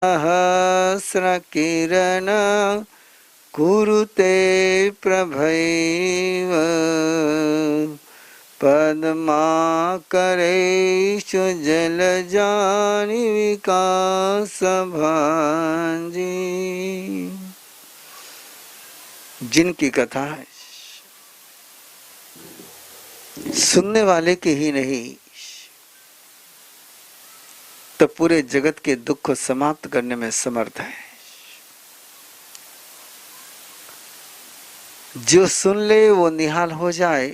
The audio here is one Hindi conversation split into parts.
सहस्रकिरण कुरुते प्रभैव पद्माकरेषु जलजानि विकासभाजी। जिनकी कथा सुनने वाले की ही नहीं तो पूरे जगत के दुख को समाप्त करने में समर्थ है। जो सुन ले वो निहाल हो जाए,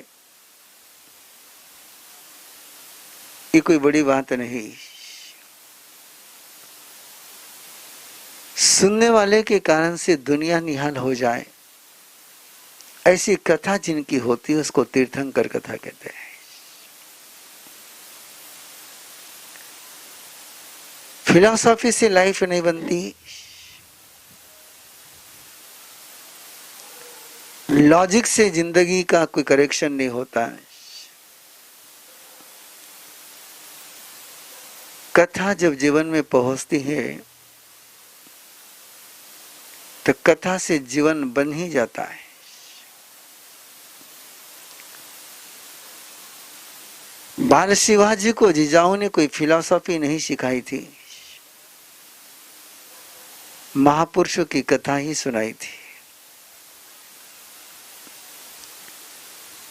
ये कोई बड़ी बात नहीं। सुनने वाले के कारण से दुनिया निहाल हो जाए, ऐसी कथा जिनकी होती है उसको तीर्थंकर कथा कहते हैं। फिलॉसफी से लाइफ नहीं बनती, लॉजिक से जिंदगी का कोई करेक्शन नहीं होता। कथा जब जीवन में पहुंचती है तो कथा से जीवन बन ही जाता है। बाल शिवाजी को जिजाऊ ने कोई फिलॉसफी नहीं सिखाई थी, महापुरुषों की कथा ही सुनाई थी।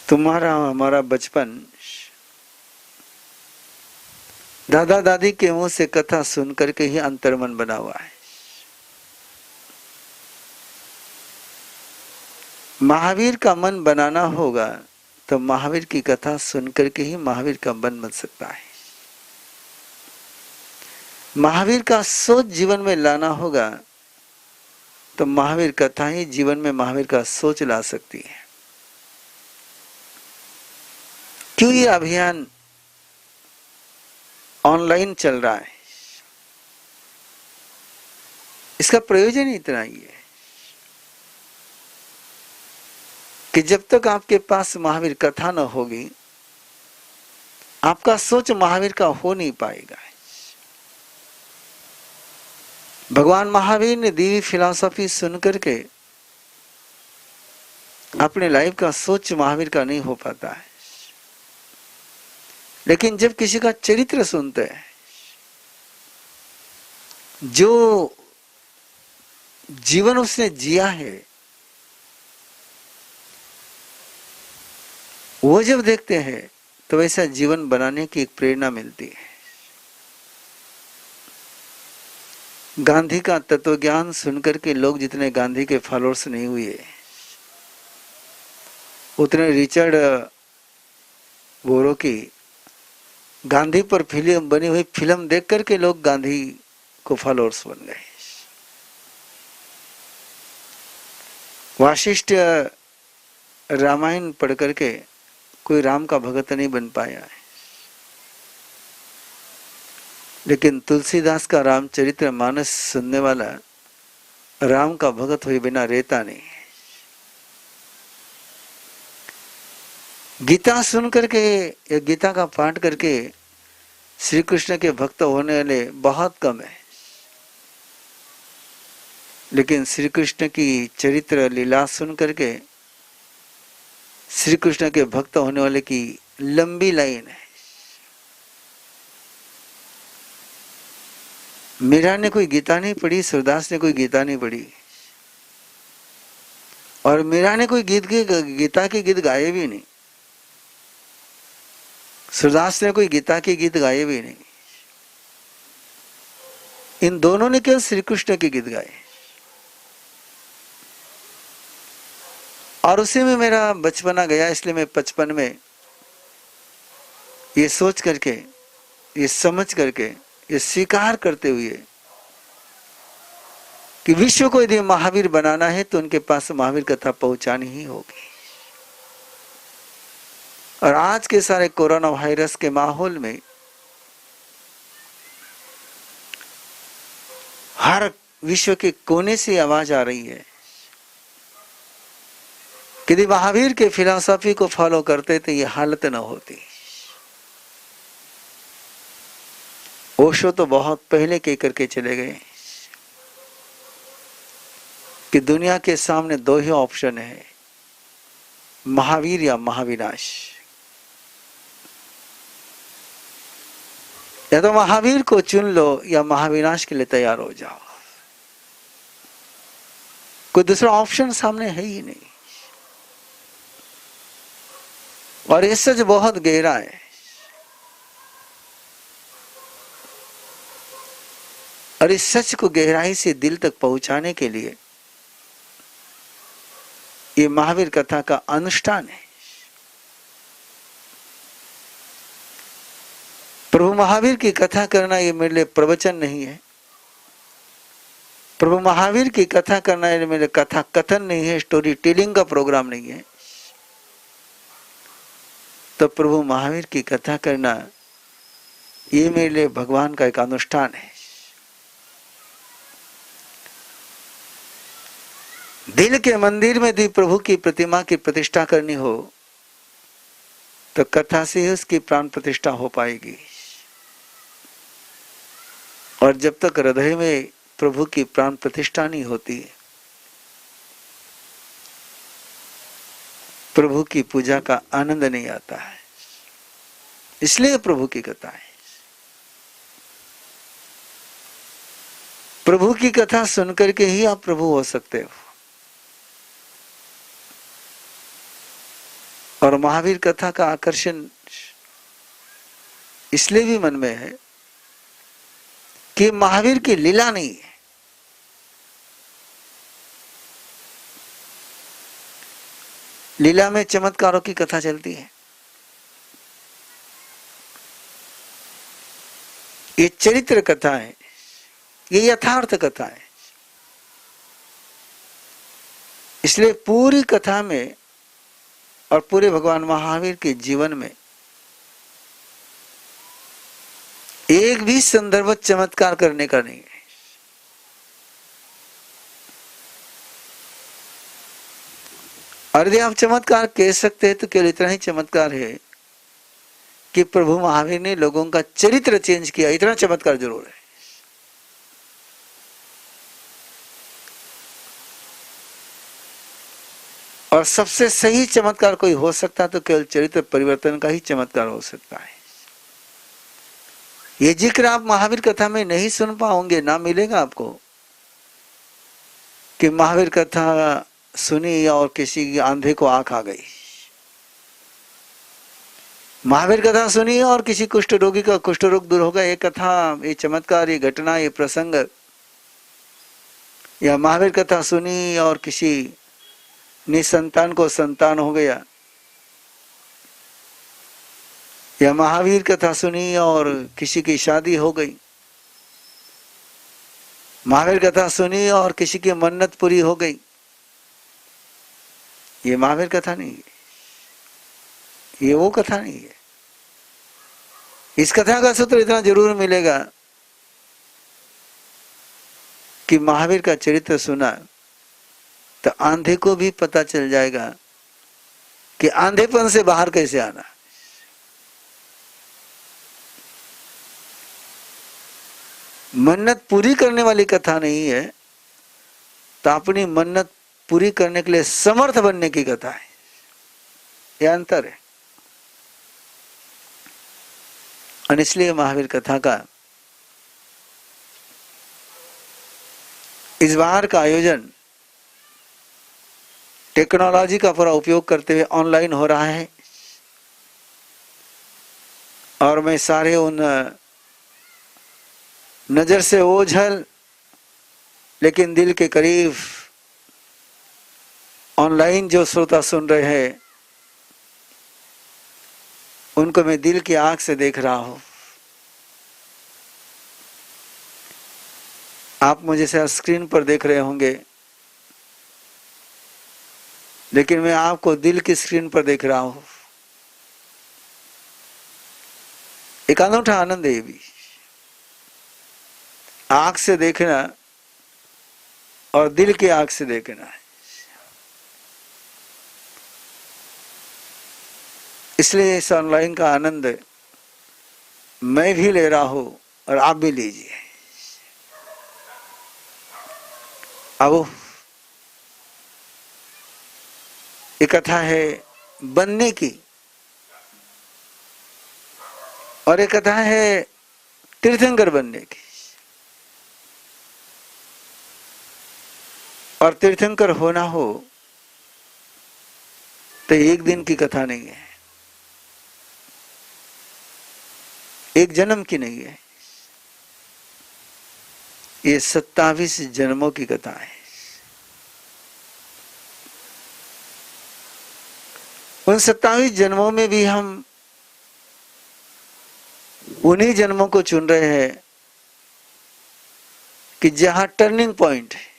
तुम्हारा हमारा बचपन दादा दादी के मुंह से कथा सुन करके ही अंतर्मन बना हुआ है। महावीर का मन बनाना होगा तो महावीर की कथा सुन करके ही महावीर का मन बन सकता है। महावीर का सोच जीवन में लाना होगा तो महावीर कथा ही जीवन में महावीर का सोच ला सकती है। क्यों ये अभियान ऑनलाइन चल रहा है? इसका प्रयोजन इतना ही है कि जब तक आपके पास महावीर कथा न होगी, आपका सोच महावीर का हो नहीं पाएगा। भगवान महावीर ने दी हुई फिलॉसफी सुन करके अपने लाइफ का सोच महावीर का नहीं हो पाता है। लेकिन जब किसी का चरित्र सुनते हैं, जो जीवन उसने जिया है, वो जब देखते हैं तो वैसा जीवन बनाने की एक प्रेरणा मिलती है। गांधी का तत्वज्ञान सुनकर के लोग जितने गांधी के फॉलोअर्स नहीं हुए, उतने रिचर्ड बोरो की गांधी पर फिल्म बनी हुई फिल्म देख करके लोग गांधी को फॉलोअर्स बन गए। वाशिष्ठ रामायण पढ़ करके कोई राम का भगत नहीं बन पाया है, लेकिन तुलसीदास का रामचरित्र मानस सुनने वाला राम का भगत हुए बिना रहता नहीं। गीता सुन करके या गीता का पाठ करके श्री कृष्ण के भक्त होने वाले बहुत कम है, लेकिन श्री कृष्ण की चरित्र लीला सुन करके श्री कृष्ण के भक्त होने वाले की लंबी लाइन है। मीरा ने कोई गीता नहीं पढ़ी, सूरदास ने कोई गीता नहीं पढ़ी, और मीरा ने कोई गीता के गीत गाए भी नहीं, सूरदास ने कोई गीता के गीत गाए भी नहीं। इन दोनों ने केवल श्री कृष्ण के गीत गाए। और उसी में मेरा बचपना गया, इसलिए मैं बचपन में ये सोच करके, ये समझ करके, ये स्वीकार करते हुए कि विश्व को यदि महावीर बनाना है तो उनके पास महावीर कथा पहुंचानी ही होगी। और आज के सारे कोरोना वायरस के माहौल में हर विश्व के कोने से आवाज आ रही है कि यदि महावीर के फिलॉसफी को फॉलो करते तो ये हालत न होती। ओशो तो बहुत पहले कह करके चले गए, कि दुनिया के सामने दो ही ऑप्शन है, महावीर या महाविनाश। या तो महावीर को चुन लो या महाविनाश के लिए तैयार हो जाओ। कोई दूसरा ऑप्शन सामने है ही नहीं। और ये सच बहुत गहरा है। और इस सच को गहराई से दिल तक पहुंचाने के लिए ये महावीर कथा का अनुष्ठान है। प्रभु महावीर की कथा करना ये मेरे लिए प्रवचन नहीं है। प्रभु महावीर की कथा करना ये मेरे कथा कथन नहीं है, स्टोरी टेलिंग का प्रोग्राम नहीं है। तो प्रभु महावीर की कथा करना ये मेरे लिए भगवान का एक अनुष्ठान है। दिल के मंदिर में यदि प्रभु की प्रतिमा की प्रतिष्ठा करनी हो तो कथा से ही उसकी प्राण प्रतिष्ठा हो पाएगी। और जब तक हृदय में प्रभु की प्राण प्रतिष्ठा नहीं होती, प्रभु की पूजा का आनंद नहीं आता है। इसलिए प्रभु की कथा है। प्रभु की कथा सुनकर के ही आप प्रभु हो सकते हो। और महावीर कथा का आकर्षण इसलिए भी मन में है कि महावीर की लीला नहीं है। लीला में चमत्कारों की कथा चलती है। ये चरित्र कथा है, ये यथार्थ कथा है। इसलिए पूरी कथा में और पूरे भगवान महावीर के जीवन में एक भी संदर्भ चमत्कार करने का नहीं है। और यदि आप चमत्कार कह सकते हैं तो केवल इतना ही चमत्कार है कि प्रभु महावीर ने लोगों का चरित्र चेंज किया। इतना चमत्कार जरूर है। और सबसे सही चमत्कार कोई हो सकता तो केवल चरित्र परिवर्तन का ही चमत्कार हो सकता है। ये जिक्र आप महावीर कथा में नहीं सुन पाओगे, ना मिलेगा आपको कि महावीर कथा सुनी और किसी की आंधे को आंख आ गई। महावीर कथा सुनी और किसी कुष्ठ रोगी का कुष्ठ रोग दूर हो गया। ये कथा, ये चमत्कार, ये घटना, ये प्रसंग। या महावीर कथा सुनी और किसी निसंतान को संतान हो गया। या महावीर कथा सुनी और किसी की शादी हो गई। महावीर कथा सुनी और किसी की मन्नत पूरी हो गई। ये महावीर कथा नहीं है, ये वो कथा नहीं है। इस कथा का सूत्र इतना जरूर मिलेगा कि महावीर का चरित्र सुना तो आंधे को भी पता चल जाएगा कि आंधेपन से बाहर कैसे आना। मन्नत पूरी करने वाली कथा नहीं है, तो अपनी मन्नत पूरी करने के लिए समर्थ बनने की कथा है। यह अंतर है। और इसलिए महावीर कथा का इस बार का आयोजन टेक्नोलॉजी का पूरा उपयोग करते हुए ऑनलाइन हो रहा है। और मैं सारे उन नजर से ओझल लेकिन दिल के करीब ऑनलाइन जो श्रोता सुन रहे हैं उनको मैं दिल की आंख से देख रहा हूं। आप मुझे शायद स्क्रीन पर देख रहे होंगे, लेकिन मैं आपको दिल की स्क्रीन पर देख रहा हूं। एक अनूठा आनंद है ये भी, आंख से देखना और दिल की आंख से देखना है। इसलिए इस ऑनलाइन का आनंद मैं भी ले रहा हूं और आप भी लीजिए। आओ ये कथा है बनने की, और एक कथा है तीर्थंकर बनने की। और तीर्थंकर होना हो तो एक दिन की कथा नहीं है, एक जन्म की नहीं है, ये 27 जन्मों की कथा है। उन 27 जन्मों में भी हम उन्हीं जन्मों को चुन रहे हैं कि जहां टर्निंग पॉइंट है,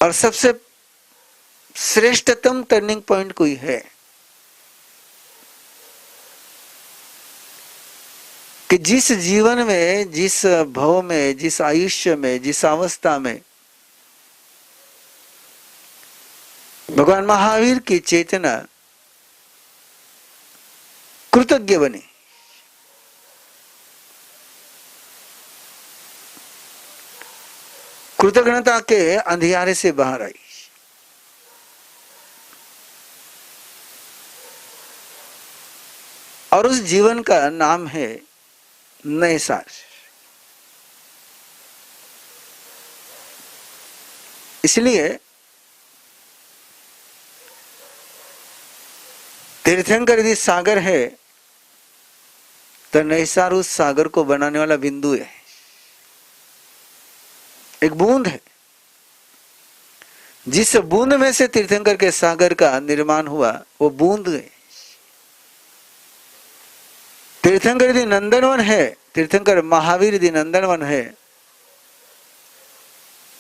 और सबसे श्रेष्ठतम टर्निंग पॉइंट कोई है कि जिस जीवन में, जिस भव में, जिस आयुष्य में, जिस अवस्था में भगवान महावीर की चेतना कृतज्ञ बनी, कृतज्ञता के अंधियारे से बाहर आई, और उस जीवन का नाम है नैसार। इसलिए तीर्थंकर यदि सागर है तो नैसार उस सागर को बनाने वाला बिंदु है, एक बूंद है। जिस बूंद में से तीर्थंकर के सागर का निर्माण हुआ वो बूंद है। तीर्थंकर यदि नंदनवन है, तीर्थंकर महावीर यदि नंदनवन है,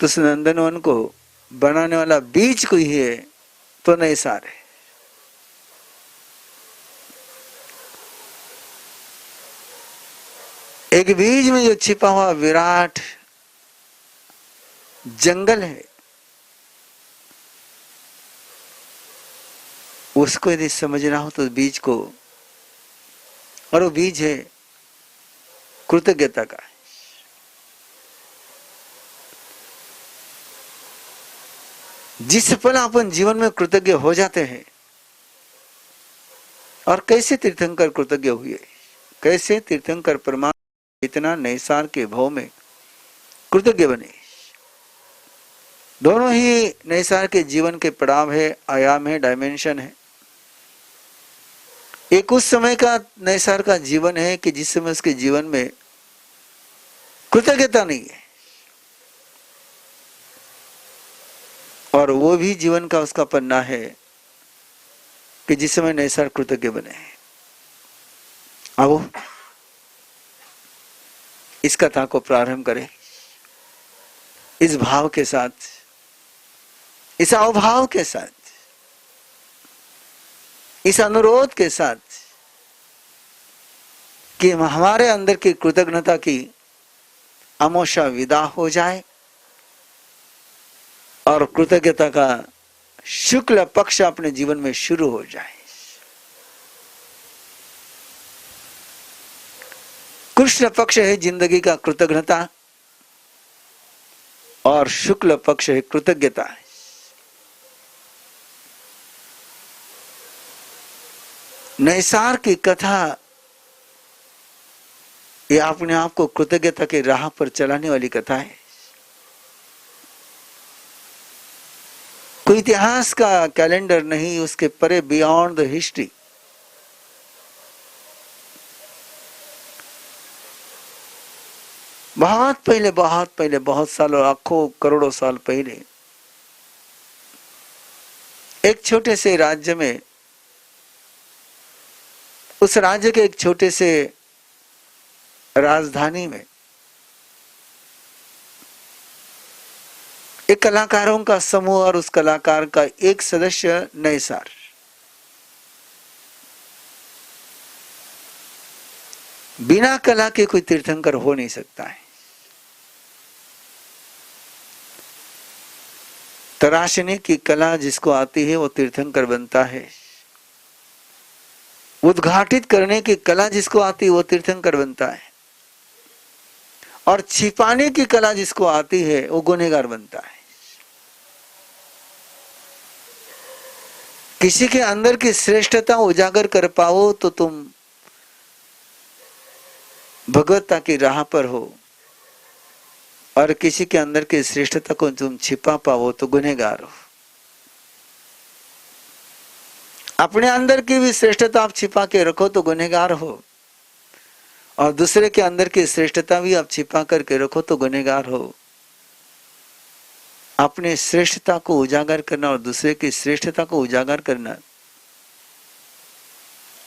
तो उस नंदनवन को बनाने वाला बीज कोई है तो नैसार है। एक बीज में जो छिपा हुआ विराट जंगल है, उसको यदि समझना हो तो बीज को, और वो बीज है कृतज्ञता का। जिस पल अपन जीवन में कृतज्ञ हो जाते हैं, और कैसे तीर्थंकर कृतज्ञ हुए, कैसे तीर्थंकर परमात्मा इतना नैसार के भाव में कृतज्ञ बने। दोनों ही नैसार के जीवन के पड़ाव है, आयाम है, डायमेंशन है। एक उस समय का नैसार का जीवन है कि जिस समय उसके जीवन में कृतज्ञता नहीं है, और वो भी जीवन का उसका पन्ना है कि जिस समय नैसार कृतज्ञ बने। आओ इस कथा को प्रारंभ करें इस भाव के साथ, इस अवभाव के साथ, इस अनुरोध के साथ कि हमारे अंदर की कृतज्ञता की अमोशा विदा हो जाए और कृतज्ञता का शुक्ल पक्ष अपने जीवन में शुरू हो जाए। कृष्ण पक्ष है जिंदगी का कृतज्ञता, और शुक्ल पक्ष है कृतज्ञता। नैसार की कथा ये अपने आप को कृतज्ञता के राह पर चलाने वाली कथा है। कोई इतिहास का कैलेंडर नहीं, उसके परे बियॉन्ड द हिस्ट्री। बहुत पहले, बहुत पहले, बहुत सालों, लाखों करोड़ों साल पहले एक छोटे से राज्य में, उस राज्य के एक छोटे से राजधानी में एक कलाकारों का समूह, और उस कलाकार का एक सदस्य नैसार। बिना कला के कोई तीर्थंकर हो नहीं सकता है। तराशने की कला जिसको आती है वो तीर्थंकर बनता है। उद्घाटित करने की कला जिसको आती है वो तीर्थंकर बनता है, और छिपाने की कला जिसको आती है वो गुनहगार बनता है। किसी के अंदर की श्रेष्ठता उजागर कर पाओ तो तुम भगवत्ता की राह पर हो, और किसी के अंदर की श्रेष्ठता को तुम छिपा पाओ तो गुनहगार हो। अपने अंदर की भी श्रेष्ठता आप छिपा के रखो तो गुनहगार हो, और दूसरे के अंदर की श्रेष्ठता भी आप छिपा करके रखो तो गुनहगार हो। अपने श्रेष्ठता को उजागर करना और दूसरे की श्रेष्ठता को उजागर करना,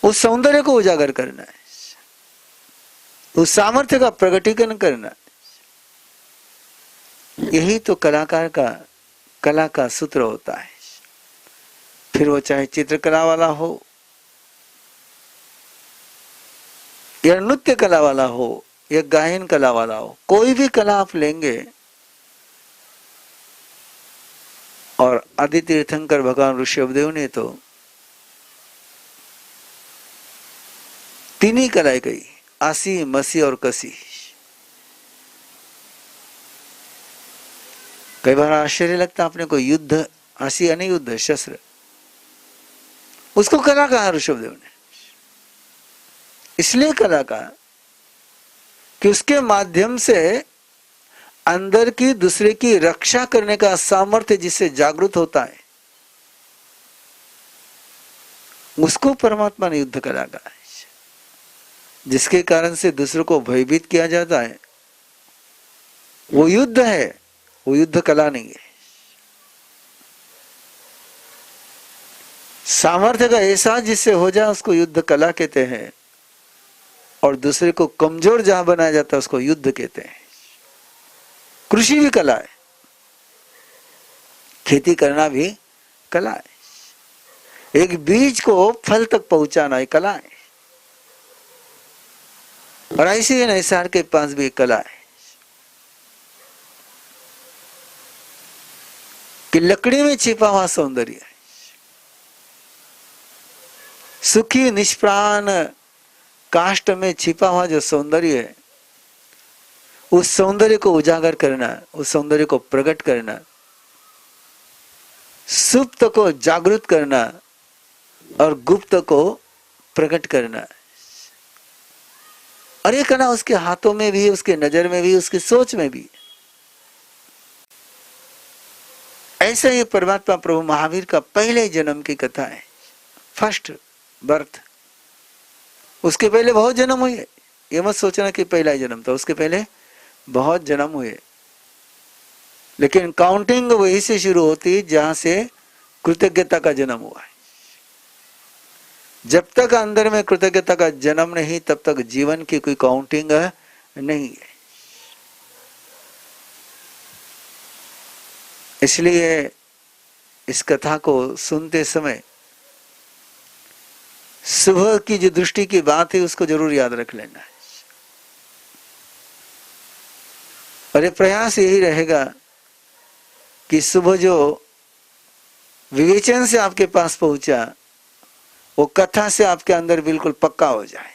उस सौंदर्य को उजागर करना है, उस सामर्थ्य का प्रकटीकरण करना, यही तो कलाकार का कला का सूत्र होता है। फिर वो चाहे चित्रकला वाला हो या नृत्य कला वाला हो या गायन कला वाला हो, कोई भी कला आप लेंगे, और आदि तीर्थंकर भगवान ऋषभदेव ने तो तीन ही कलाएं कही, आसी मसी और कसी। कई बार आश्चर्य लगता आपने को, युद्ध, आसी यानी युद्ध शस्त्र, उसको कला कहा ऋषभदेव ने। इसलिए कला कहा कि उसके माध्यम से अंदर की दूसरे की रक्षा करने का सामर्थ्य जिससे जागृत होता है, उसको परमात्मा ने युद्ध कला कहा है। जिसके कारण से दूसरे को भयभीत किया जाता है, वो युद्ध है, वो युद्ध कला नहीं है। सामर्थ्य का एहसास जिससे हो जाए उसको युद्ध कला कहते हैं, और दूसरे को कमजोर जहां बनाया जाता है उसको युद्ध कहते हैं। कृषि भी कला है, खेती करना भी कला है, एक बीज को फल तक पहुंचाना एक कला है, और ऐसे ही निसार के पास भी एक कला है कि लकड़ी में छिपा हुआ सौंदर्य है, सुखी निष्प्राण काष्ठ में छिपा हुआ जो सौंदर्य है, उस सौंदर्य को उजागर करना, उस सौंदर्य को प्रकट करना, सुप्त को जागृत करना और गुप्त को प्रकट करना। और ये कला उसके हाथों में भी, उसके नजर में भी, उसकी सोच में भी। ऐसा ये परमात्मा प्रभु महावीर का पहले जन्म की कथा है, फर्स्ट बर्थ। उसके पहले बहुत जन्म हुए, ये मत सोचना कि पहला ही जन्म था, उसके पहले बहुत जन्म हुए, लेकिन काउंटिंग वही से शुरू होती है जहां से कृतज्ञता का जन्म हुआ है। जब तक अंदर में कृतज्ञता का जन्म नहीं, तब तक जीवन की कोई काउंटिंग नहीं है। इसलिए इस कथा को सुनते समय सुबह की जो दृष्टि की बात है उसको जरूर याद रख लेना है। और ये प्रयास यही रहेगा कि सुबह जो विवेचन से आपके पास पहुंचा, वो कथा से आपके अंदर बिल्कुल पक्का हो जाए।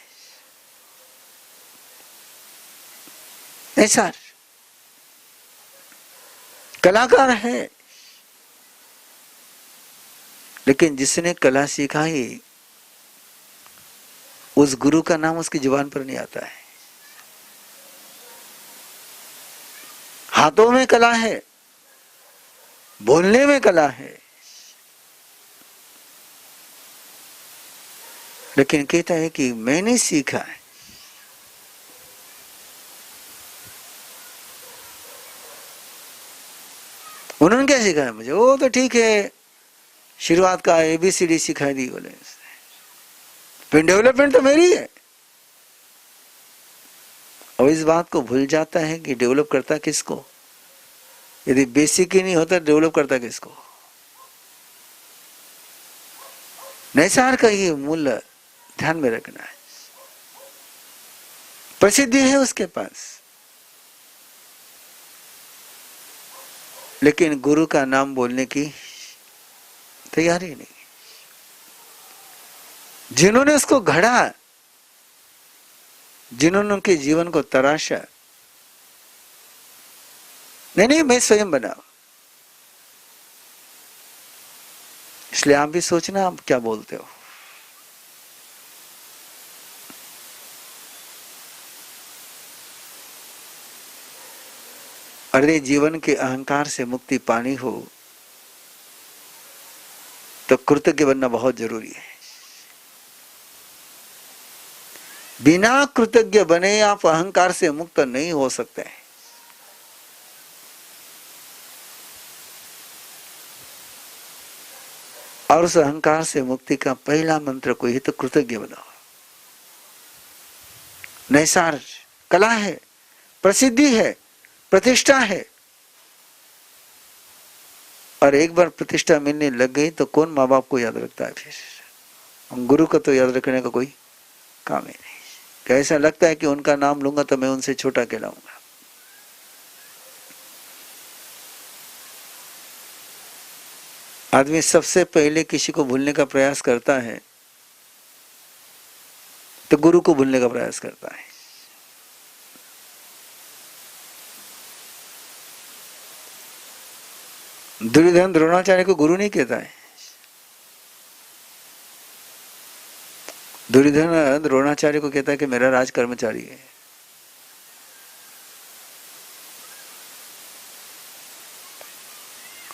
ऐसा कलाकार है, लेकिन जिसने कला सिखाई उस गुरु का नाम उसकी जुबान पर नहीं आता है। हाथों में कला है, बोलने में कला है, लेकिन कहता है कि मैंने सीखा है। उन्होंने क्या सिखाया मुझे? वो तो ठीक है, शुरुआत का ABCD सिखाई दी बोले, फिर डेवलपमेंट तो मेरी है। और इस बात को भूल जाता है कि डेवलप करता किसको? यदि बेसिक ही नहीं होता डेवलप करता किसको? नैसार का ये मूल्य ध्यान में रखना है। प्रसिद्धि है उसके पास, लेकिन गुरु का नाम बोलने की तैयारी नहीं। जिन्होंने उसको घड़ा, जिन्होंने उनके जीवन को तराशा, नहीं मैं स्वयं बना, इसलिए आप भी सोचना आप क्या बोलते हो। अरे जीवन के अहंकार से मुक्ति पानी हो तो कृतज्ञ बनना बहुत जरूरी है। बिना कृतज्ञ बने आप अहंकार से मुक्त नहीं हो सकते। और उस अहंकार से मुक्ति का पहला मंत्र कोई है तो कृतज्ञ बनाओ। नैसार कला है, प्रसिद्धि है, प्रतिष्ठा है, और एक बार प्रतिष्ठा मिलने लग गई तो कौन माँ बाप को याद रखता है फिर। गुरु का तो याद रखने का कोई काम ही नहीं। कैसा लगता है कि उनका नाम लूंगा तो मैं उनसे छोटा कहलाऊंगा। आदमी सबसे पहले किसी को भूलने का प्रयास करता है तो गुरु को भूलने का प्रयास करता है। दुर्योधन द्रोणाचार्य को गुरु नहीं कहता है। दुर्योधन द्रोणाचार्य को कहता है कि मेरा राज कर्मचारी है।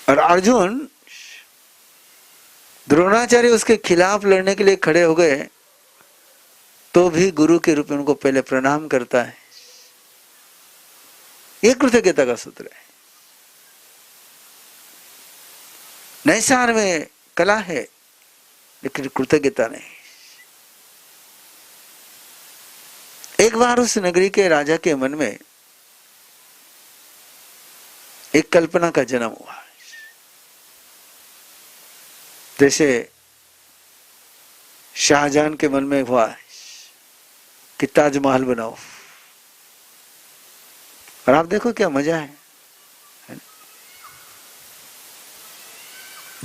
और अर्जुन द्रोणाचार्य उसके खिलाफ लड़ने के लिए खड़े हो गए तो भी गुरु के रूप में उनको पहले प्रणाम करता है। यह कृतज्ञता का सूत्र है। नैसार में कला है लेकिन कृतज्ञता नहीं। एक बार उस नगरी के राजा के मन में एक कल्पना का जन्म हुआ। जैसे शाहजहां के मन में हुआ कि ताजमहल बनाओ, और आप देखो क्या मजा है।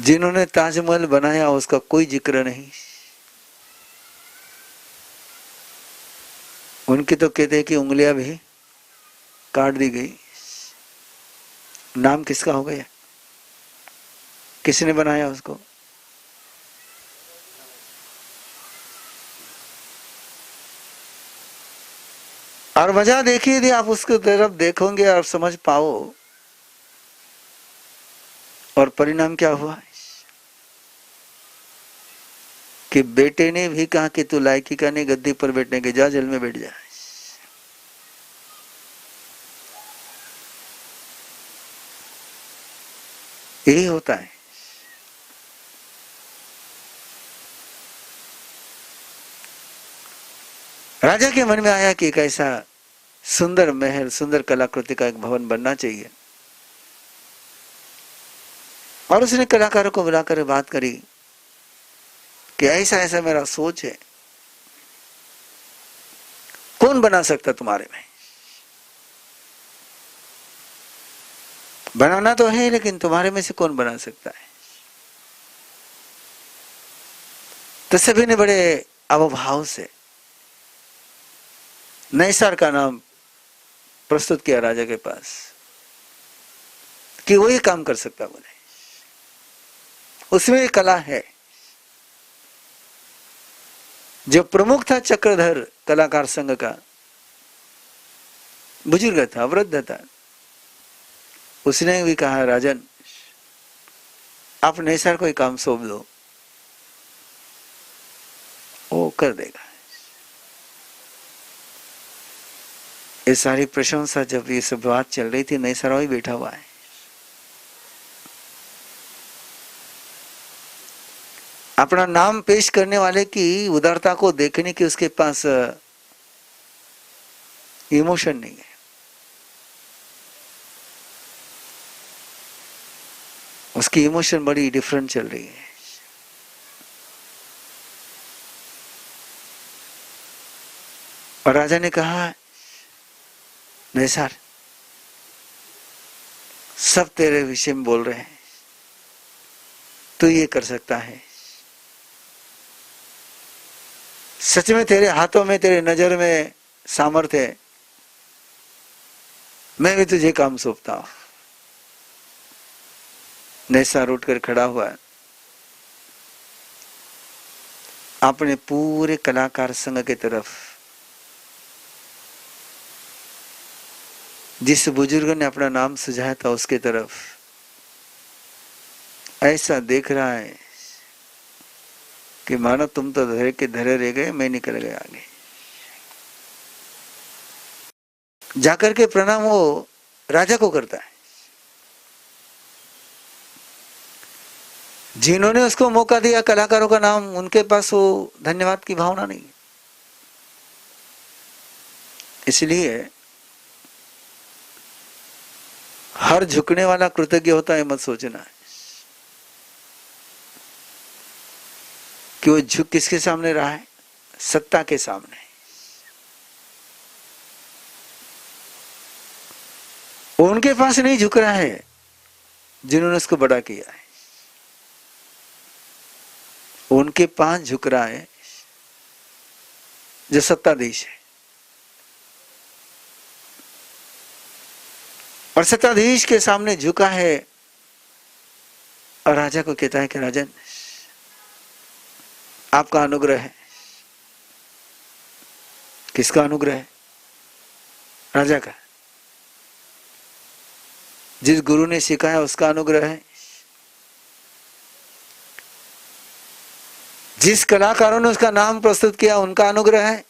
जिन्होंने ताजमहल बनाया उसका कोई जिक्र नहीं। उनकी तो कहते हैं कि उंगलियां भी काट दी गई। नाम किसका हो गया? किसने बनाया उसको? और वजह देखिए यदि आप उसके तरफ देखोगे और समझ पाओ, और परिणाम क्या हुआ कि बेटे ने भी कहा कि तू लायकी का नहीं गद्दी पर बैठने के, जा जेल में बैठ जा। यही होता है। राजा के मन में आया कि एक ऐसा सुंदर महल, सुंदर कलाकृति का एक भवन बनना चाहिए, और उसने कलाकारों को बुलाकर बात करी कि ऐसा ऐसा मेरा सोच है, कौन बना सकता तुम्हारे में? बनाना तो है लेकिन तुम्हारे में से कौन बना सकता है? तो सभी ने बड़े अवभाव से नैसार का नाम प्रस्तुत किया राजा के पास कि वो ये काम कर सकता। बोले उसमें एक कला है। जो प्रमुख था चक्रधर कलाकार संघ का, बुजुर्ग था, वृद्ध था, उसने भी कहा राजन आप नैसार को एक काम सौंप दो, वो कर देगा। ये सारी प्रशंसा जब ये सब बात चल रही थी, नैसार वही बैठा हुआ है। अपना नाम पेश करने वाले की उदारता को देखने की उसके पास इमोशन नहीं है। उसकी इमोशन बड़ी डिफरेंट चल रही है। और राजा ने कहा नैसार सब तेरे विषय में बोल रहे हैं, तू ये कर सकता है। सच में तेरे हाथों में, तेरे नजर में सामर्थ्य है। मैं भी तुझे काम सौंपता हूं। नैसार उठकर खड़ा हुआ अपने पूरे कलाकार संघ की तरफ, जिस बुजुर्ग ने अपना नाम सुझाया था उसके तरफ ऐसा देख रहा है कि मानो तुम तो धरे के धरे रह गए, मैं निकल गया आगे। जाकर के प्रणाम वो राजा को करता है। जिन्होंने उसको मौका दिया, कलाकारों का नाम, उनके पास वो धन्यवाद की भावना नहीं। इसलिए हर झुकने वाला कृतज्ञ होता है, मत सोचना है कि वो झुक किसके सामने रहा है, सत्ता के सामने। उनके पास नहीं झुक रहा है जिन्होंने उसको बड़ा किया है, उनके पास झुक रहा है जो सत्ताधीश है। और सत्ताधीश के सामने झुका है और राजा को कहता है कि राजन, आपका अनुग्रह है। किसका अनुग्रह है? राजा का। जिस गुरु ने सिखाया उसका अनुग्रह है। जिस कलाकारों ने उसका नाम प्रस्तुत किया उनका अनुग्रह है?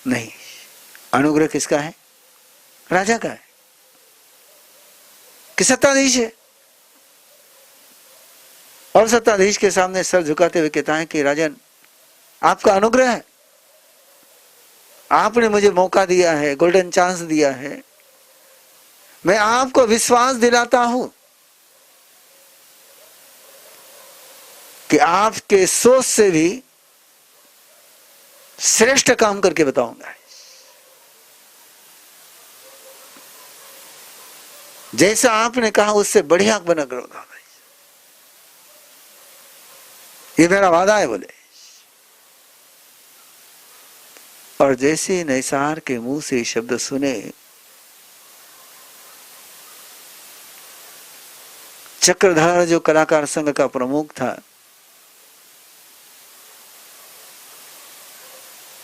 नहीं, अनुग्रह किसका है? राजा का है कि सत्ताधीश है। और सत्ताधीश के सामने सर झुकाते हुए कहता है कि राजन, आपका अनुग्रह है, आपने मुझे मौका दिया है, गोल्डन चांस दिया है। मैं आपको विश्वास दिलाता हूं कि आपके सोच से भी श्रेष्ठ काम करके बताऊंगा। जैसा आपने कहा उससे बढ़िया बना करूंगा, ये मेरा वादा है, बोले। और जैसे निसार के मुंह से शब्द सुने, चक्रधर जो कलाकार संघ का प्रमुख था,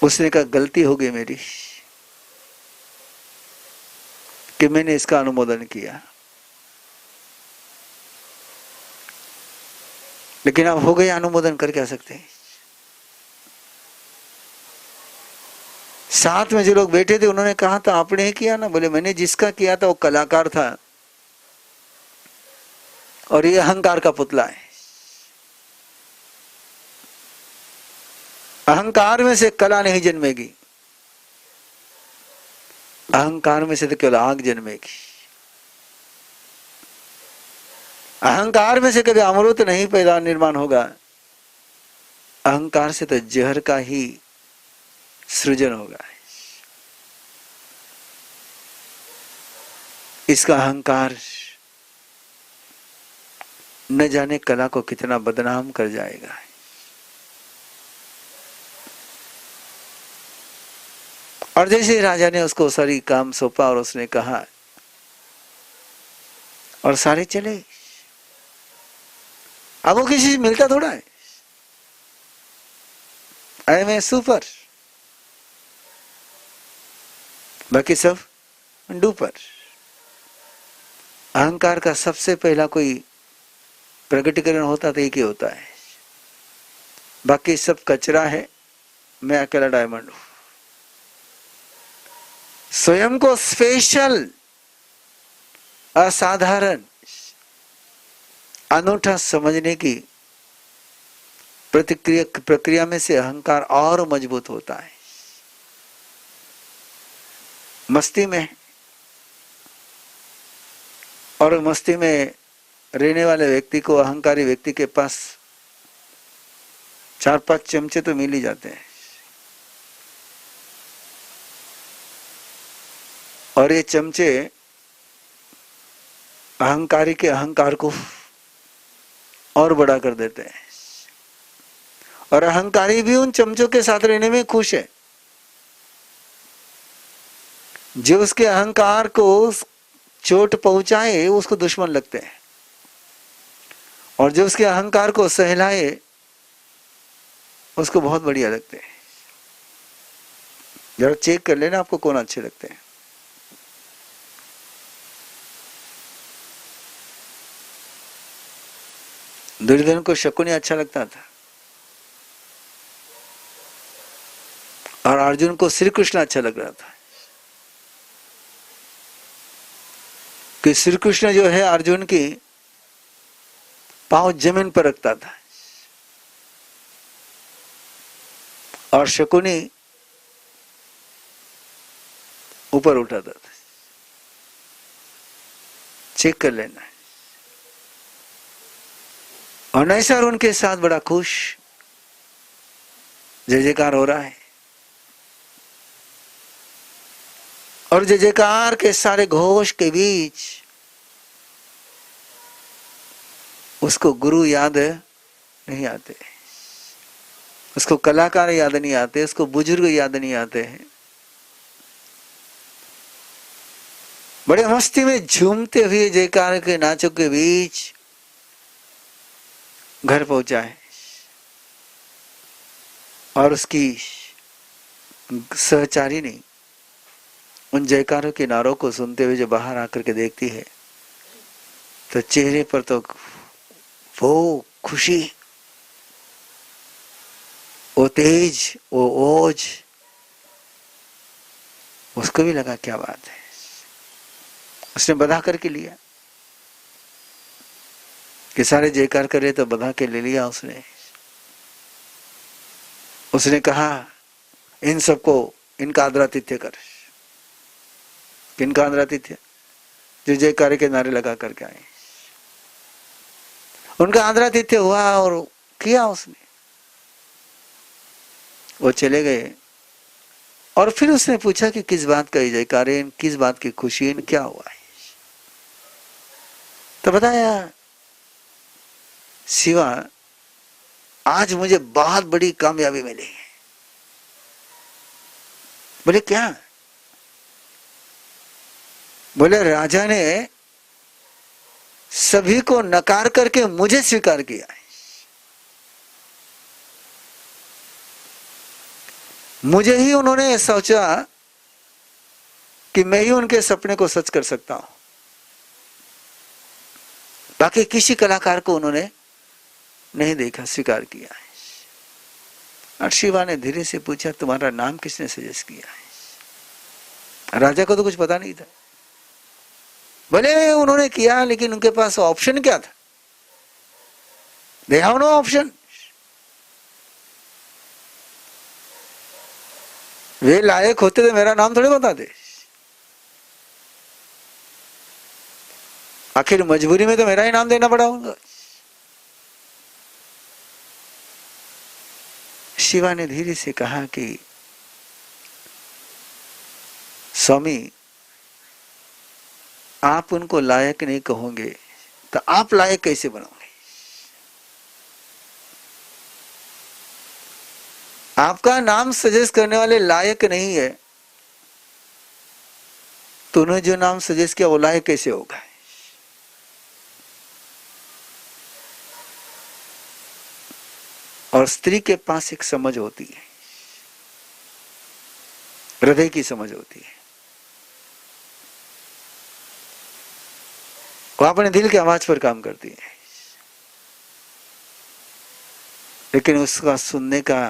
उसने कहा गलती हो गई मेरी कि मैंने इसका अनुमोदन किया, लेकिन अब हो गया, अनुमोदन कर क्या सकते हैं। साथ में जो लोग बैठे थे उन्होंने कहा था आपने ही किया ना? बोले मैंने जिसका किया था वो कलाकार था और ये अहंकार का पुतला है। अहंकार में से कला नहीं जन्मेगी, अहंकार में से तो केवल आग जन्मेगी। अहंकार में से कभी अमृत नहीं पैदा निर्माण होगा, अहंकार से तो जहर का ही सृजन होगा। इसका अहंकार न जाने कला को कितना बदनाम कर जाएगा। और जैसे राजा ने उसको सारी काम सौंपा और उसने कहा और सारे चले। अब वो किसी से मिलता थोड़ा है, आई एम ए सुपर, बाकी सब डूपर। अहंकार का सबसे पहला कोई प्रकटीकरण होता तो एक ही होता है, बाकी सब कचरा है, मैं अकेला डायमंड हूं। स्वयं को स्पेशल, असाधारण, अनूठा समझने की प्रक्रिया में से अहंकार और मजबूत होता है। मस्ती में, और मस्ती में रहने वाले व्यक्ति को, अहंकारी व्यक्ति के पास 4-5 चमचे तो मिल ही जाते हैं। और ये चमचे अहंकारी के अहंकार को और बड़ा कर देते हैं, और अहंकारी भी उन चमचों के साथ रहने में खुश है। जो उसके अहंकार को चोट पहुंचाए उसको दुश्मन लगते हैं, और जो उसके अहंकार को सहलाए उसको बहुत बढ़िया लगते हैं। जरा चेक कर लेना आपको कौन अच्छे लगते हैं। दुर्योधन को शकुनी अच्छा लगता था और अर्जुन को श्री कृष्ण अच्छा लग रहा था कि श्री कृष्ण जो है अर्जुन की पांव जमीन पर रखता था और शकुनी ऊपर उठाता था। चेक कर लेना। और नैसर उनके साथ बड़ा खुश, जय जयकार हो रहा है और जय जयकार के सारे घोष के बीच उसको गुरु याद नहीं आते, उसको कलाकार याद नहीं आते, उसको बुजुर्ग याद नहीं आते हैं। बड़े मस्ती में झूमते हुए जयकार के नाचों के बीच घर पहुंचा है और उसकी सहचारी ने उन जयकारों के नारों को सुनते हुए जो बाहर आकर के देखती है तो चेहरे पर तो वो खुशी, वो तेज, वो ओज, उसको भी लगा क्या बात है। उसने बधा करके लिया कि सारे जयकार करे तो बधा के ले लिया उसने। उसने कहा इन सबको इनका आदरातिथ्य कर। किनका आदरातिथ्य? जो जयकार के नारे लगा करके आए, उनका आदरातिथ्य हुआ और किया उसने। वो चले गए और फिर उसने पूछा कि किस बात का जयकार है, किस बात की खुशी है, क्या हुआ है। तो बताया शिवा आज मुझे बहुत बड़ी कामयाबी मिली है। बोले क्या? बोले राजा ने सभी को नकार करके मुझे स्वीकार किया है। मुझे ही उन्होंने सोचा कि मैं ही उनके सपने को सच कर सकता हूं, बाकी किसी कलाकार को उन्होंने नहीं देखा, स्वीकार किया है। और शिवा ने धीरे से पूछा तुम्हारा नाम किसने सजेस्ट किया है? राजा को तो कुछ पता नहीं था। भले उन्होंने किया लेकिन उनके पास ऑप्शन क्या था? They have no option. वे लायक होते तो मेरा नाम थोड़े बताते। आखिर मजबूरी में तो मेरा ही नाम देना पड़ा उनको। शिवा ने धीरे से कहा कि स्वामी आप उनको लायक नहीं कहोगे तो आप लायक कैसे बनोगे? आपका नाम सजेस्ट करने वाले लायक नहीं है तो उन्होंने जो नाम सजेस्ट किया वो लायक कैसे होगा? और स्त्री के पास एक समझ होती है, हृदय की समझ होती है। वो अपने दिल की आवाज पर काम करती है, लेकिन उसका सुनने का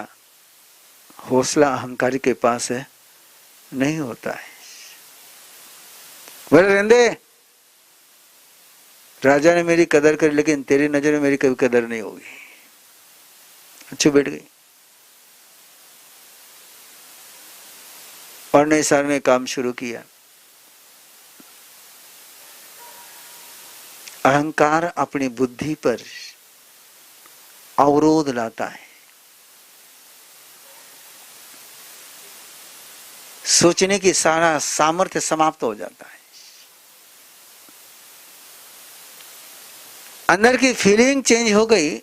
हौसला अहंकारी के पास है नहीं होता है। बोले रेंदे राजा ने मेरी कदर करी लेकिन तेरी नजर में मेरी कभी कदर नहीं होगी। अच्छी बैठ गई और नैसार ने काम शुरू किया। अहंकार अपनी बुद्धि पर अवरोध लाता है, सोचने की सारा सामर्थ्य समाप्त हो जाता है। अंदर की फीलिंग चेंज हो गई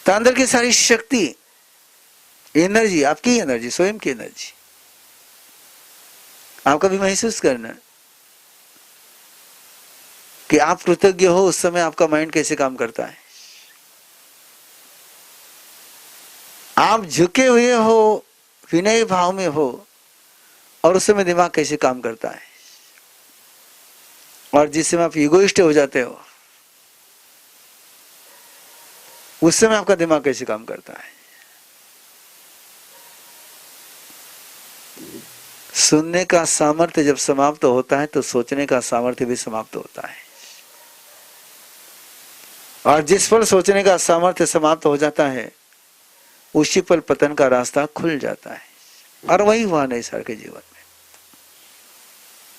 तो अंदर की सारी शक्ति, एनर्जी, आपकी एनर्जी, स्वयं की एनर्जी, आप कभी महसूस करना कि आप कृतज्ञ हो उस समय आपका माइंड कैसे काम करता है। आप झुके हुए हो, विनय भाव में हो, और उस समय दिमाग कैसे काम करता है, और जिस समय आप इगोइस्ट हो जाते हो उस समय आपका दिमाग कैसे काम करता है। सुनने का सामर्थ्य जब समाप्त होता है तो सोचने का सामर्थ्य भी समाप्त होता है, और जिस पल सोचने का सामर्थ्य समाप्त हो जाता है उसी पल पतन का रास्ता खुल जाता है। और वही हुआ नहीं सर के जीवन में।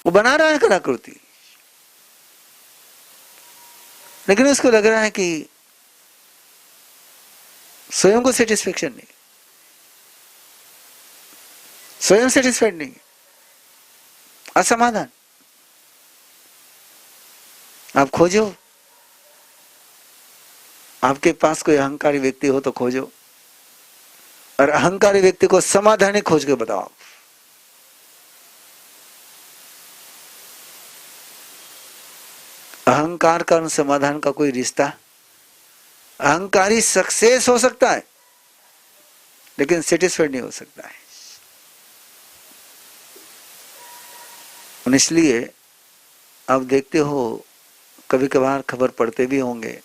वो बना रहा है कलाकृति, लेकिन उसको लग रहा है कि स्वयं को सेटिस्फेक्शन नहीं, स्वयं सेटिस्फाइड नहीं, असमाधान। आप खोजो, आपके पास कोई अहंकारी व्यक्ति हो तो खोजो, और अहंकारी व्यक्ति को समाधान खोज के बताओ। अहंकार का और समाधान का कोई रिश्ता, अहंकारी सक्सेस हो सकता है लेकिन सेटिस्फाइड नहीं हो सकता है। इसलिए आप देखते हो, कभी कभार खबर पढ़ते भी होंगे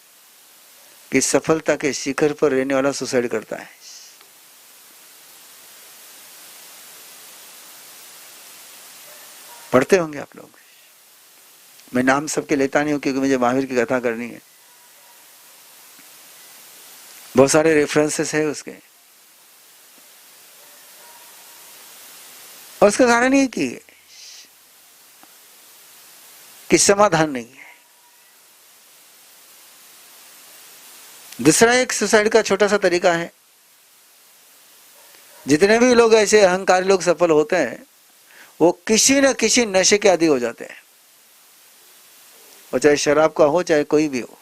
कि सफलता के शिखर पर रहने वाला सुसाइड करता है। पढ़ते होंगे आप लोग। मैं नाम सबके लेता नहीं हूं क्योंकि मुझे महावीर की कथा करनी है, बहुत सारे रेफरेंसेस है उसके। और उसका कारण ये कि समाधान नहीं है। दूसरा एक सुसाइड का छोटा सा तरीका है, जितने भी लोग ऐसे अहंकारी लोग सफल होते हैं वो किसी न किसी नशे के आदी हो जाते हैं, और चाहे शराब का हो चाहे कोई भी हो,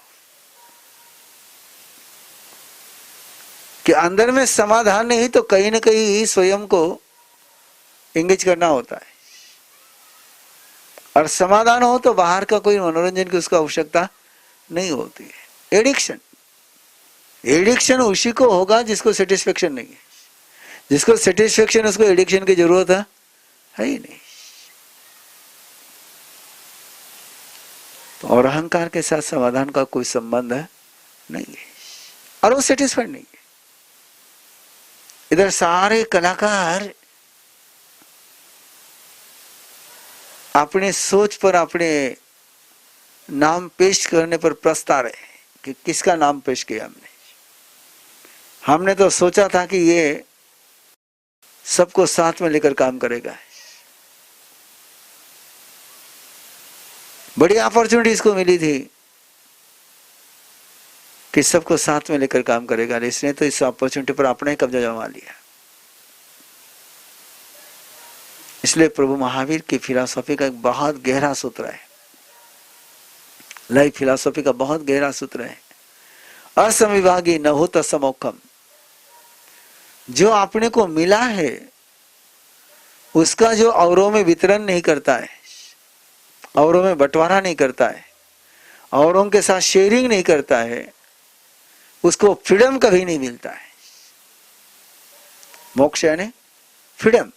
कि अंदर में समाधान नहीं तो कहीं न कहीं स्वयं को इंगेज करना होता है, और समाधान हो तो बाहर का कोई मनोरंजन की उसको आवश्यकता नहीं होती है। एडिक्शन, एडिक्शन उसी को होगा जिसको सेटिस्फेक्शन नहीं है। जिसको सेटिस्फेक्शन उसको एडिक्शन की जरूरत है ही नहीं। तो और अहंकार के साथ समाधान का कोई संबंध नहीं है, और वो सेटिस्फाइड नहीं है। इधर सारे कलाकार अपने सोच पर, अपने नाम पेश करने पर प्रस्ताव रहे कि किसका नाम पेश किया हमने तो सोचा था कि ये सबको साथ में लेकर काम करेगा, बड़ी अपॉर्चुनिटी इसको मिली थी कि सबको साथ में लेकर काम करेगा, इसने तो इस अपॉर्चुनिटी पर अपना ही कब्जा जमा लिया। इसलिए प्रभु महावीर की फिलॉसफी का एक बहुत गहरा सूत्र है, लाइफ फिलॉसफी का बहुत गहरा सूत्र है, असमविभागी न हो तसमोखम। जो अपने को मिला है उसका जो औरों में वितरण नहीं करता है, औरों में बंटवारा नहीं करता है, औरों के साथ शेयरिंग नहीं करता है, उसको फ्रीडम कभी नहीं मिलता है। मोक्ष यानी फ्रीडम।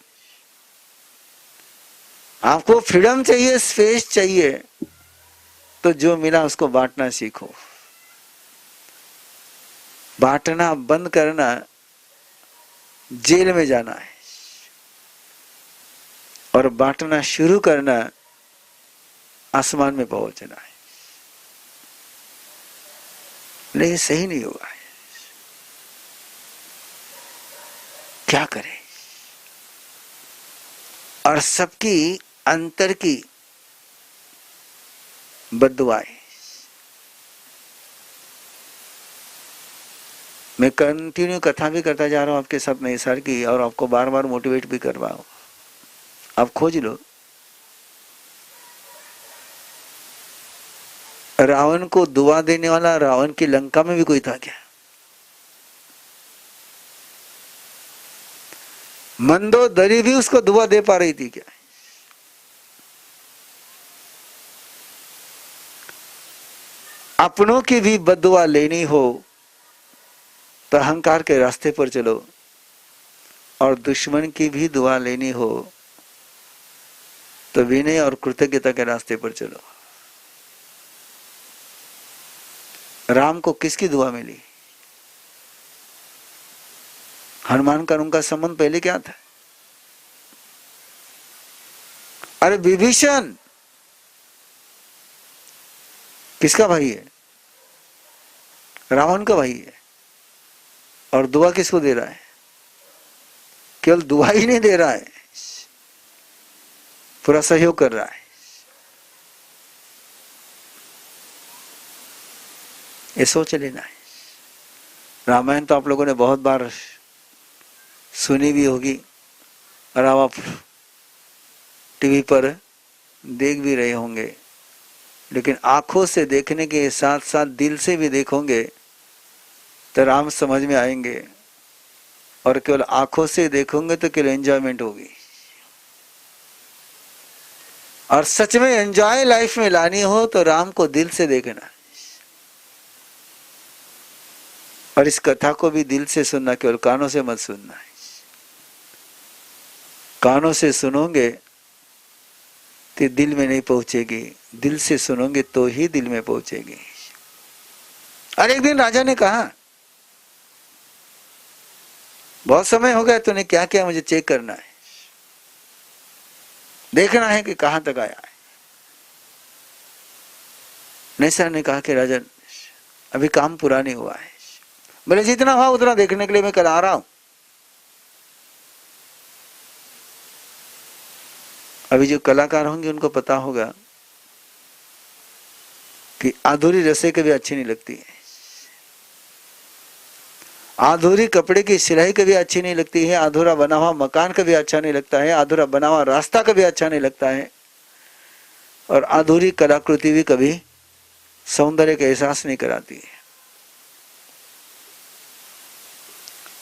आपको फ्रीडम चाहिए, स्पेस चाहिए, तो जो मिला उसको बांटना सीखो। बांटना बंद करना जेल में जाना है, और बांटना शुरू करना आसमान में पहुंचना है। लेकिन सही नहीं होगा, क्या करें। और सबकी अंतर की बद्दुआएं। मैं कंटिन्यू कथा भी करता जा रहा हूं आपके साथ नए साल की, और आपको बार बार मोटिवेट भी कर रहा हूं। आप खोज लो, रावण को दुआ देने वाला रावण की लंका में भी कोई था क्या? मंदोदरी भी उसको दुआ दे पा रही थी क्या? अपनों की भी बद्दुआ लेनी हो तो अहंकार के रास्ते पर चलो, और दुश्मन की भी दुआ लेनी हो तो विनय और कृतज्ञता के रास्ते पर चलो। राम को किसकी दुआ मिली? हनुमान का उनका संबंध पहले क्या था? अरे विभीषण किसका भाई है? रावण का भाई है। और दुआ किसको दे रहा है? केवल दुआ ही नहीं दे रहा है, पूरा सहयोग कर रहा है। ये सोच लेना है। रामायण तो आप लोगों ने बहुत बार सुनी भी होगी और आप टीवी पर देख भी रहे होंगे, लेकिन आंखों से देखने के साथ साथ दिल से भी देखोगे तो राम समझ में आएंगे, और केवल आंखों से देखोगे तो केवल एंजॉयमेंट होगी। और सच में एंजॉय लाइफ में लानी हो तो राम को दिल से देखना, और इस कथा को भी दिल से सुनना, केवल कानों से मत सुनना है। कानों से सुनोगे तो दिल में नहीं पहुंचेगी, दिल से सुनोगे तो ही दिल में पहुंचेगी। और एक दिन राजा ने कहा, बहुत समय हो गया, तूने क्या किया मुझे चेक करना है, देखना है कि कहां तक आया है। नैसा ने कहा कि राजन अभी काम पूरा नहीं हुआ है। बोले जितना हुआ उतना देखने के लिए मैं कल आ रहा हूं। अभी जो कलाकार होंगे उनको पता होगा कि अधूरी रस्सी कभी अच्छी नहीं लगती है, अधूरी कपड़े की सिलाई कभी अच्छी नहीं लगती है, अधूरा बना हुआ मकान कभी अच्छा नहीं लगता है, अधूरा बना हुआ रास्ता कभी अच्छा नहीं लगता है, और अधूरी कलाकृति भी कभी सौंदर्य का एहसास नहीं कराती है।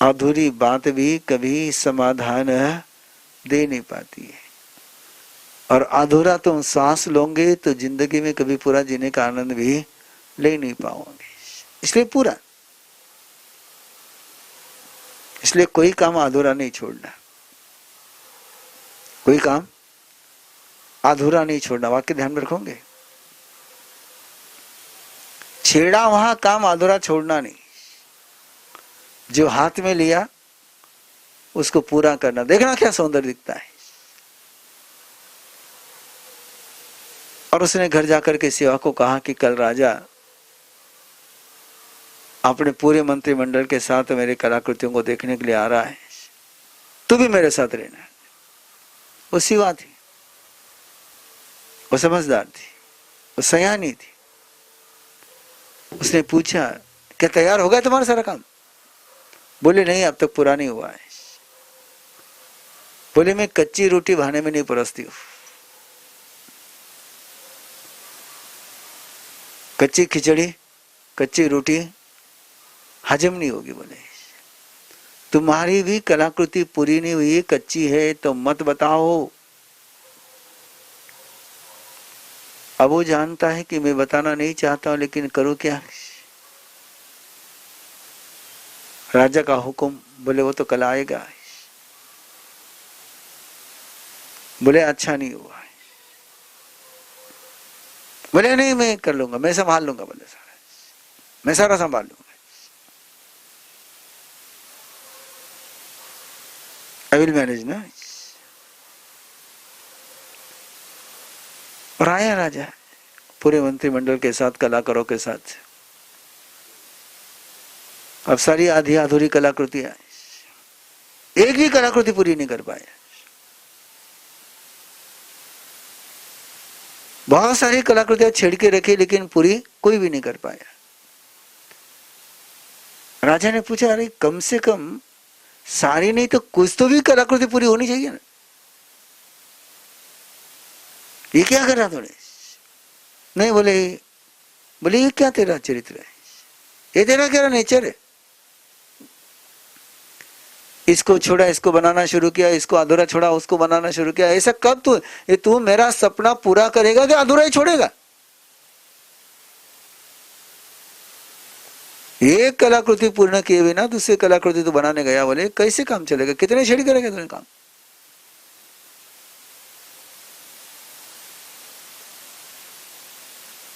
अधूरी बात भी कभी समाधान दे नहीं पाती है, और अधूरा तुम सांस लोगे तो जिंदगी में कभी पूरा जीने का आनंद भी ले नहीं पाओगे। इसलिए पूरा, इसलिए कोई काम अधूरा नहीं छोड़ना, कोई काम अधूरा नहीं छोड़ना। वाक्य ध्यान में रखोगे, छेड़ा वहां काम अधूरा छोड़ना नहीं, जो हाथ में लिया उसको पूरा करना। देखना क्या सौंदर्य दिखता है। और उसने घर जाकर के सेवा को कहा कि कल राजा अपने पूरे मंत्रिमंडल के साथ मेरे कलाकृतियों को देखने के लिए आ रहा है, तू भी मेरे साथ रहना। वो सेवा थी, वो समझदार थी, वो सयानी थी। उसने पूछा क्या तैयार हो गया तुम्हारा सारा काम? बोले नहीं, अब तक पूरा नहीं हुआ है। बोले मैं कच्ची रोटी भाने में नहीं परोसती हूं, कच्ची खिचड़ी कच्ची रोटी हजम नहीं होगी। बोले तुम्हारी भी कलाकृति पूरी नहीं हुई, कच्ची है तो मत बताओ। अब वो जानता है कि मैं बताना नहीं चाहता हूं, लेकिन करूं क्या? राजा का हुक्म। बोले वो तो कल आएगा। बोले अच्छा नहीं हुआ है। बोले नहीं मैं कर लूंगा, मैं संभाल लूंगा। बोले सारा, मैं सारा संभाल लूंगा। आई विल मैनेज ना। और आया राजा पूरे मंत्रिमंडल के साथ, कलाकारों के साथ। अब सारी आधी अधूरी कलाकृतियां, एक भी कलाकृति पूरी नहीं कर पाए। बहुत सारी कलाकृतियां छेड़ के रखी, लेकिन पूरी कोई भी नहीं कर पाया। राजा ने पूछा अरे कम से कम सारी नहीं तो कुछ तो भी कलाकृति पूरी होनी चाहिए ना, ये क्या कर रहा थोड़े? नहीं। बोले ये क्या तेरा चरित्र है, ये तेरा क्या नेचर है? इसको छोड़ा, इसको बनाना शुरू किया, इसको अधूरा छोड़ा, उसको बनाना शुरू किया। ऐसा कब तू मेरा सपना पूरा करेगा कि अधूरा ही छोड़ेगा? एक कलाकृति पूर्ण किए बिना दूसरी कलाकृति तो बनाने गया, बोले कैसे काम चलेगा, कितने छेड़ी करेगा तुमने काम।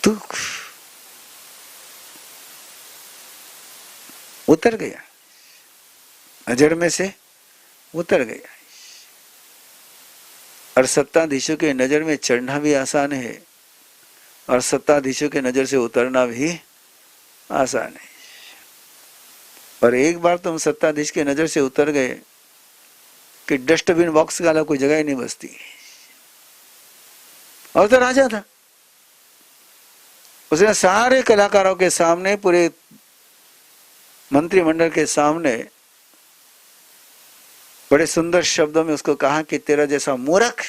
तू उतर गया, अजड़ में से उतर गया। और सत्ताधीशों के नजर में चढ़ना भी आसान है और सत्ताधीशों के नजर से उतरना भी आसान है। और एक बार तुम सत्ताधीश के नजर से उतर गए कि डस्टबिन बॉक्स का कोई जगह ही नहीं बचती। और तो राजा था, उसने सारे कलाकारों के सामने, पूरे मंत्रिमंडल के सामने बड़े सुंदर शब्दों में उसको कहा कि तेरा जैसा मूर्ख,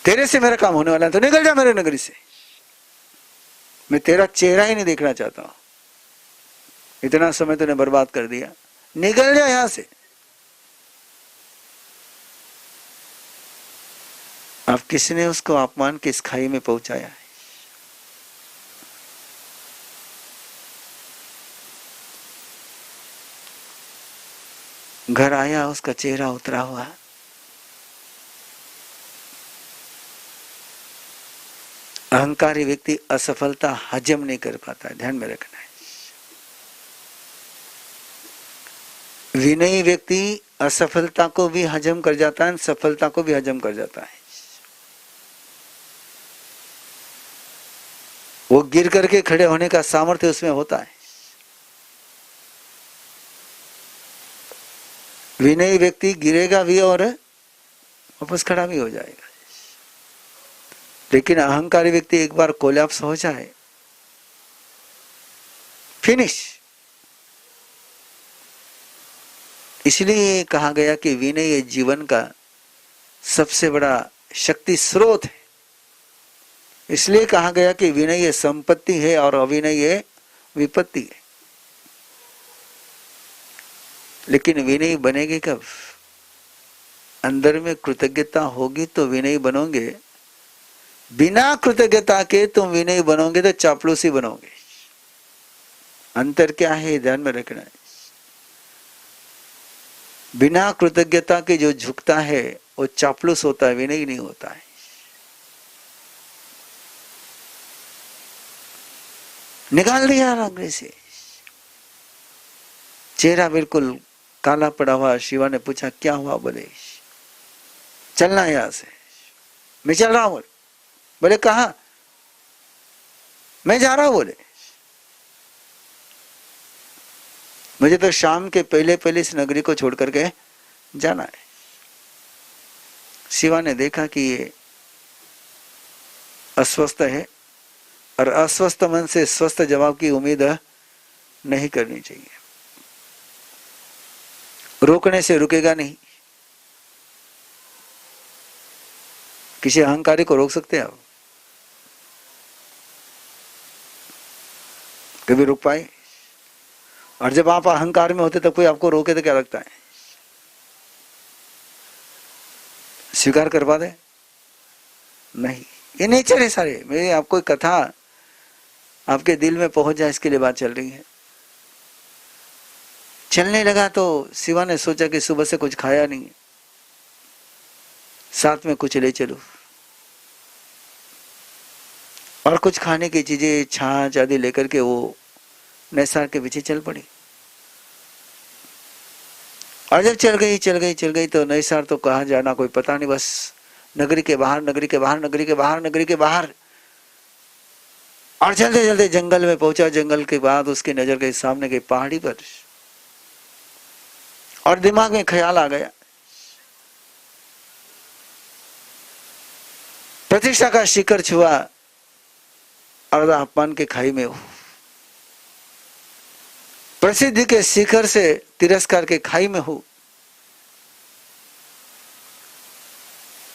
तेरे से मेरा काम होने वाला है, तो निकल जा मेरे नगरी से, मैं तेरा चेहरा ही नहीं देखना चाहता हूं, इतना समय तूने बर्बाद कर दिया, निकल जा यहां से। अब किसने उसको अपमान की इस खाई में पहुंचाया है? घर आया, उसका चेहरा उतरा हुआ, अहंकारी व्यक्ति असफलता हजम नहीं कर पाता, ध्यान में रखना है। विनयी व्यक्ति असफलता को भी हजम कर जाता है, सफलता को भी हजम कर जाता है। वो गिर करके खड़े होने का सामर्थ्य उसमें होता है। विनयी व्यक्ति गिरेगा भी और वापस खड़ा भी हो जाएगा, लेकिन अहंकारी व्यक्ति एक बार कोलैप्स हो जाए, फिनिश। इसलिए कहा गया कि विनय जीवन का सबसे बड़ा शक्ति स्रोत है। इसलिए कहा गया कि विनय संपत्ति है और अविनय विपत्ति है। लेकिन विनयी बनेगी कब? अंदर में कृतज्ञता होगी तो विनयी बनोगे, बिना कृतज्ञता के तुम विनयी बनोगे तो चापलूसी बनोगे। अंतर क्या है, ध्यान में रखना है। बिना कृतज्ञता के जो झुकता है वो चापलूस होता है, विनयी नहीं होता है। निकाल दिया आंगली से, चेहरा बिल्कुल काला पड़ा हुआ। शिवा ने पूछा क्या हुआ? बोले चलना यहां से। मैं चल रहा हूं। बोले कहा? मैं जा रहा हूं। बोले मुझे तो शाम के पहले पहले इस नगरी को छोड़ करके जाना है। शिवा ने देखा कि ये अस्वस्थ है और अस्वस्थ मन से स्वस्थ जवाब की उम्मीद नहीं करनी चाहिए। रोकने से रुकेगा नहीं। किसी अहंकारी को रोक सकते हैं आप? कभी रुक पाए? और जब आप अहंकार में होते तब कोई आपको रोके तो क्या लगता है? स्वीकार कर पाते? नहीं। ये नेचर है सारे। मेरी आपको एक कथा आपके दिल में पहुंच जाए, इसके लिए बात चल रही है। चलने लगा तो शिवा ने सोचा कि सुबह से कुछ खाया नहीं, साथ में कुछ ले चलो और कुछ खाने की चीजें, छाछ आदि लेकर के वो नैसार के पीछे चल पड़ी। और जब चल गई तो नैसार तो कहाँ जाना कोई पता नहीं, बस नगरी के बाहर, नगरी के बाहर, नगरी के बाहर, नगरी के बाहर। और चलते चलते जंगल में पहुंचा। जंगल के बाद उसकी नजर गई सामने की पहाड़ी पर और दिमाग में ख्याल आ गया, प्रतिष्ठा का शिखर छुआ और अपमान के खाई में हूं। प्रसिद्धि के शिखर से तिरस्कार के खाई में हूं।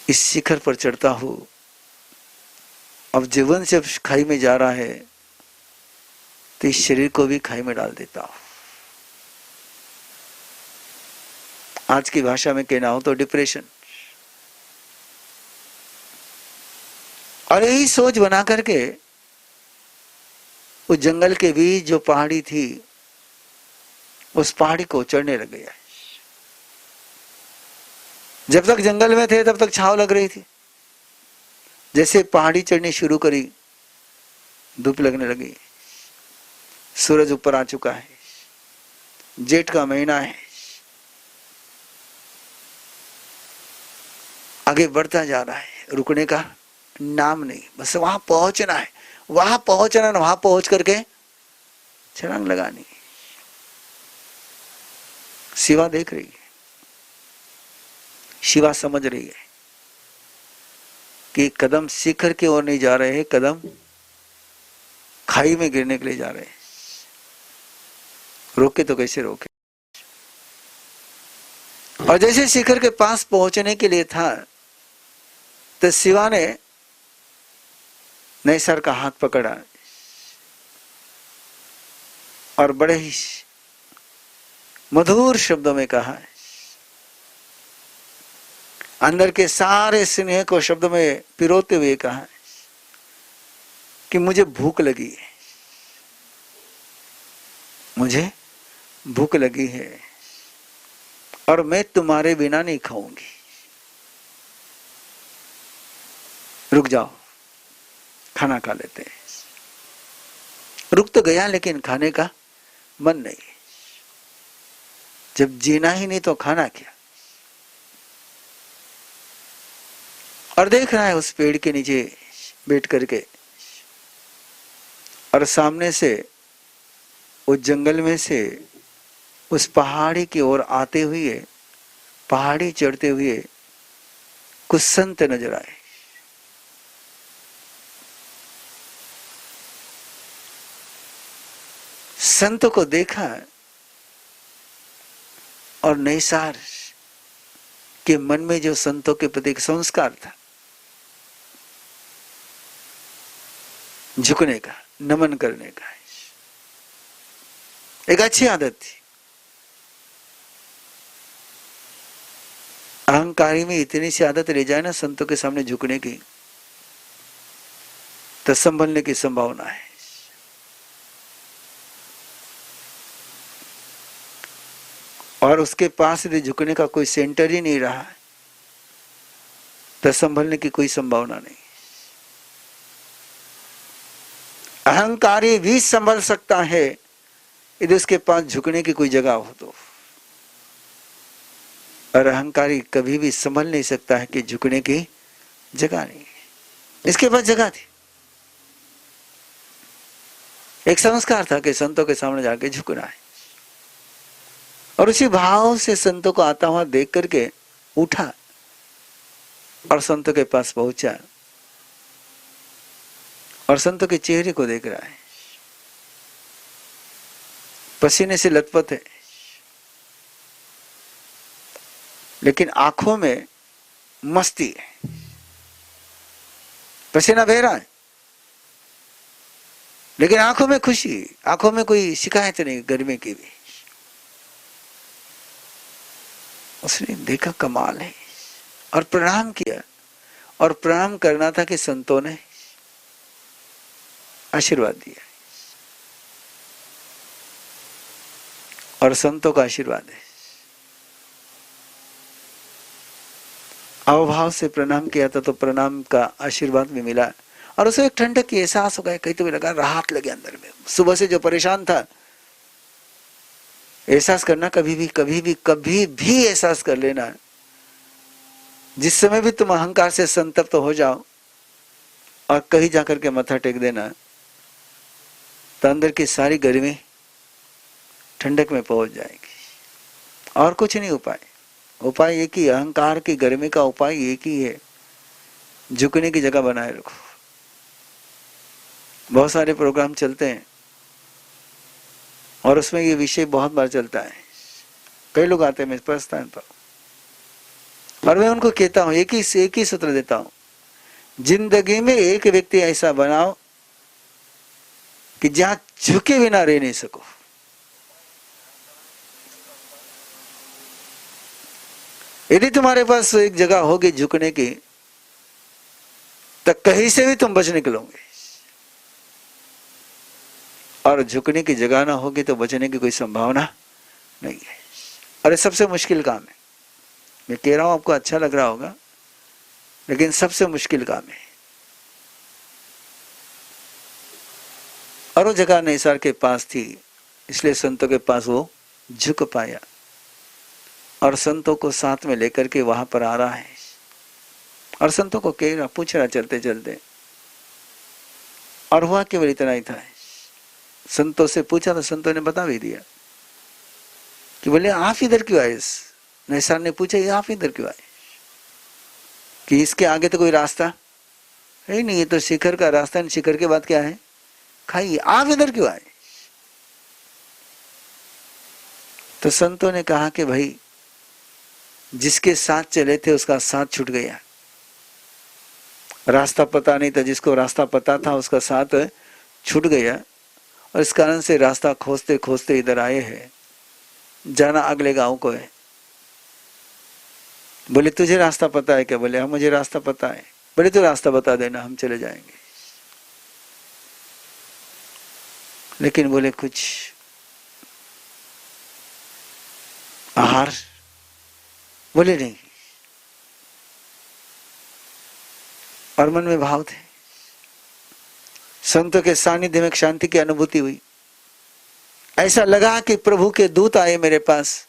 इस शिखर पर चढ़ता हूं, अब जीवन से खाई में जा रहा है तो इस शरीर को भी खाई में डाल देता हूं। आज की भाषा में कहना हो तो डिप्रेशन। और यही सोच बना करके उस जंगल के बीच जो पहाड़ी थी, उस पहाड़ी को चढ़ने लग गया। जब तक जंगल में थे तब तक छाव लग रही थी, जैसे पहाड़ी चढ़नी शुरू करी धूप लगने लगी। सूरज ऊपर आ चुका है, जेठ का महीना है, आगे बढ़ता जा रहा है, रुकने का नाम नहीं, बस वहां पहुंचना है, वहां पहुंचना, वहां पहुंच करके छलांग लगानी। शिवा देख रही है, शिवा समझ रही है कि कदम शिखर की ओर नहीं जा रहे हैं, कदम खाई में गिरने के लिए जा रहे हैं। रोके तो कैसे रोके। और जैसे शिखर के पास पहुंचने के लिए था, तो शिवा ने नैसर का हाथ पकड़ा और बड़े ही मधुर शब्दों में कहा, अंदर के सारे स्नेह को शब्द में पिरोते हुए कहा कि मुझे भूख लगी है, मुझे भूख लगी है और मैं तुम्हारे बिना नहीं खाऊंगी। रुक जाओ, खाना खा लेते हैं। रुक तो गया लेकिन खाने का मन नहीं। जब जीना ही नहीं तो खाना क्या। और देख रहा है उस पेड़ के नीचे बैठ करके, और सामने से उस जंगल में से उस पहाड़ी की ओर आते हुए, पहाड़ी चढ़ते हुए कुछ संत नजर आए। संतों को देखा और नैसार के मन में जो संतों के प्रति संस्कार था, झुकने का, नमन करने का, एक अच्छी आदत थी। अहंकारी में इतनी सी आदत रह जाए ना संतों के सामने झुकने की, तो संभलने की संभावना है। और उसके पास यदि झुकने का कोई सेंटर ही नहीं रहा, तो संभलने की कोई संभावना नहीं। अहंकारी भी संभल सकता है यदि उसके पास झुकने की कोई जगह हो तो, और अहंकारी कभी भी संभल नहीं सकता है कि झुकने की जगह नहीं है। इसके पास जगह थी, एक संस्कार था कि संतों के सामने जाके झुकना है। और उसी भाव से संतों को आता हुआ देख करके उठा और संतों के पास पहुंचा, और संतों के चेहरे को देख रहा है। पसीने से लथपथ है, लेकिन आंखों में मस्ती है। पसीना बह रहा है लेकिन आंखों में खुशी, आंखों में कोई शिकायत नहीं गर्मी की भी। उसने देखा कमाल है और प्रणाम किया, और प्रणाम करना था कि संतों ने आशीर्वाद दिया, और संतों का आशीर्वाद है। अवभाव से प्रणाम किया था तो प्रणाम का आशीर्वाद भी मिला, और उसे एक ठंडक की एहसास हो गया, कहीं तो भी लगा राहत लगे अंदर में। सुबह से जो परेशान था, एहसास करना, कभी भी एहसास कर लेना। जिस समय भी तुम अहंकार से संतप्त हो जाओ और कहीं जाकर के मत्था टेक देना, तो अंदर की सारी गर्मी ठंडक में पहुंच जाएगी। और कुछ नहीं उपाय एक ही, अहंकार की गर्मी का उपाय एक ही है, झुकने की जगह बनाए रखो। बहुत सारे प्रोग्राम चलते हैं और उसमें ये विषय बहुत बार चलता है। कई लोग आते हैं मेरे प्रस्थान पर, और मैं उनको कहता हूं, एक ही सूत्र देता हूं, जिंदगी में एक व्यक्ति ऐसा बनाओ कि जहां झुके बिना रह नहीं सको। यदि तुम्हारे पास एक जगह होगी झुकने की, तो कहीं से भी तुम बच निकलोगे। और झुकने की जगह ना होगी तो बचने की कोई संभावना नहीं है। और ये सबसे मुश्किल काम है। मैं कह रहा हूं आपको अच्छा लग रहा होगा, लेकिन सबसे मुश्किल काम है। और वो जगह नैसार के पास थी, इसलिए संतों के पास वो झुक पाया और संतों को साथ में लेकर के वहां पर आ रहा है। और संतों को कह रहा, पूछ रहा चलते चलते, और हुआ केवल इतना ही था। संतों से पूछा तो संतों ने बता भी दिया कि बोले आप इधर क्यों आए। नैसार ने पूछा ये आप इधर क्यों आए, कि इसके आगे तो कोई रास्ता है नहीं, ये तो शिखर का रास्ता है, शिखर के बाद क्या है खाइए, आप इधर क्यों आए। तो संतों ने कहा कि भाई जिसके साथ चले थे उसका साथ छूट गया, रास्ता पता नहीं था, जिसको रास्ता पता था उसका साथ छूट गया, और इस कारण से रास्ता खोजते खोजते इधर आए हैं, जाना अगले गांव को है। बोले तुझे रास्ता पता है क्या। बोले हाँ मुझे रास्ता पता है। बोले तो रास्ता बता देना, हम चले जाएंगे। लेकिन बोले कुछ आहार। बोले नहीं। और मन में भाव थे। संतों के सानिध्य में शांति की अनुभूति हुई। ऐसा लगा कि प्रभु के दूत आए मेरे पास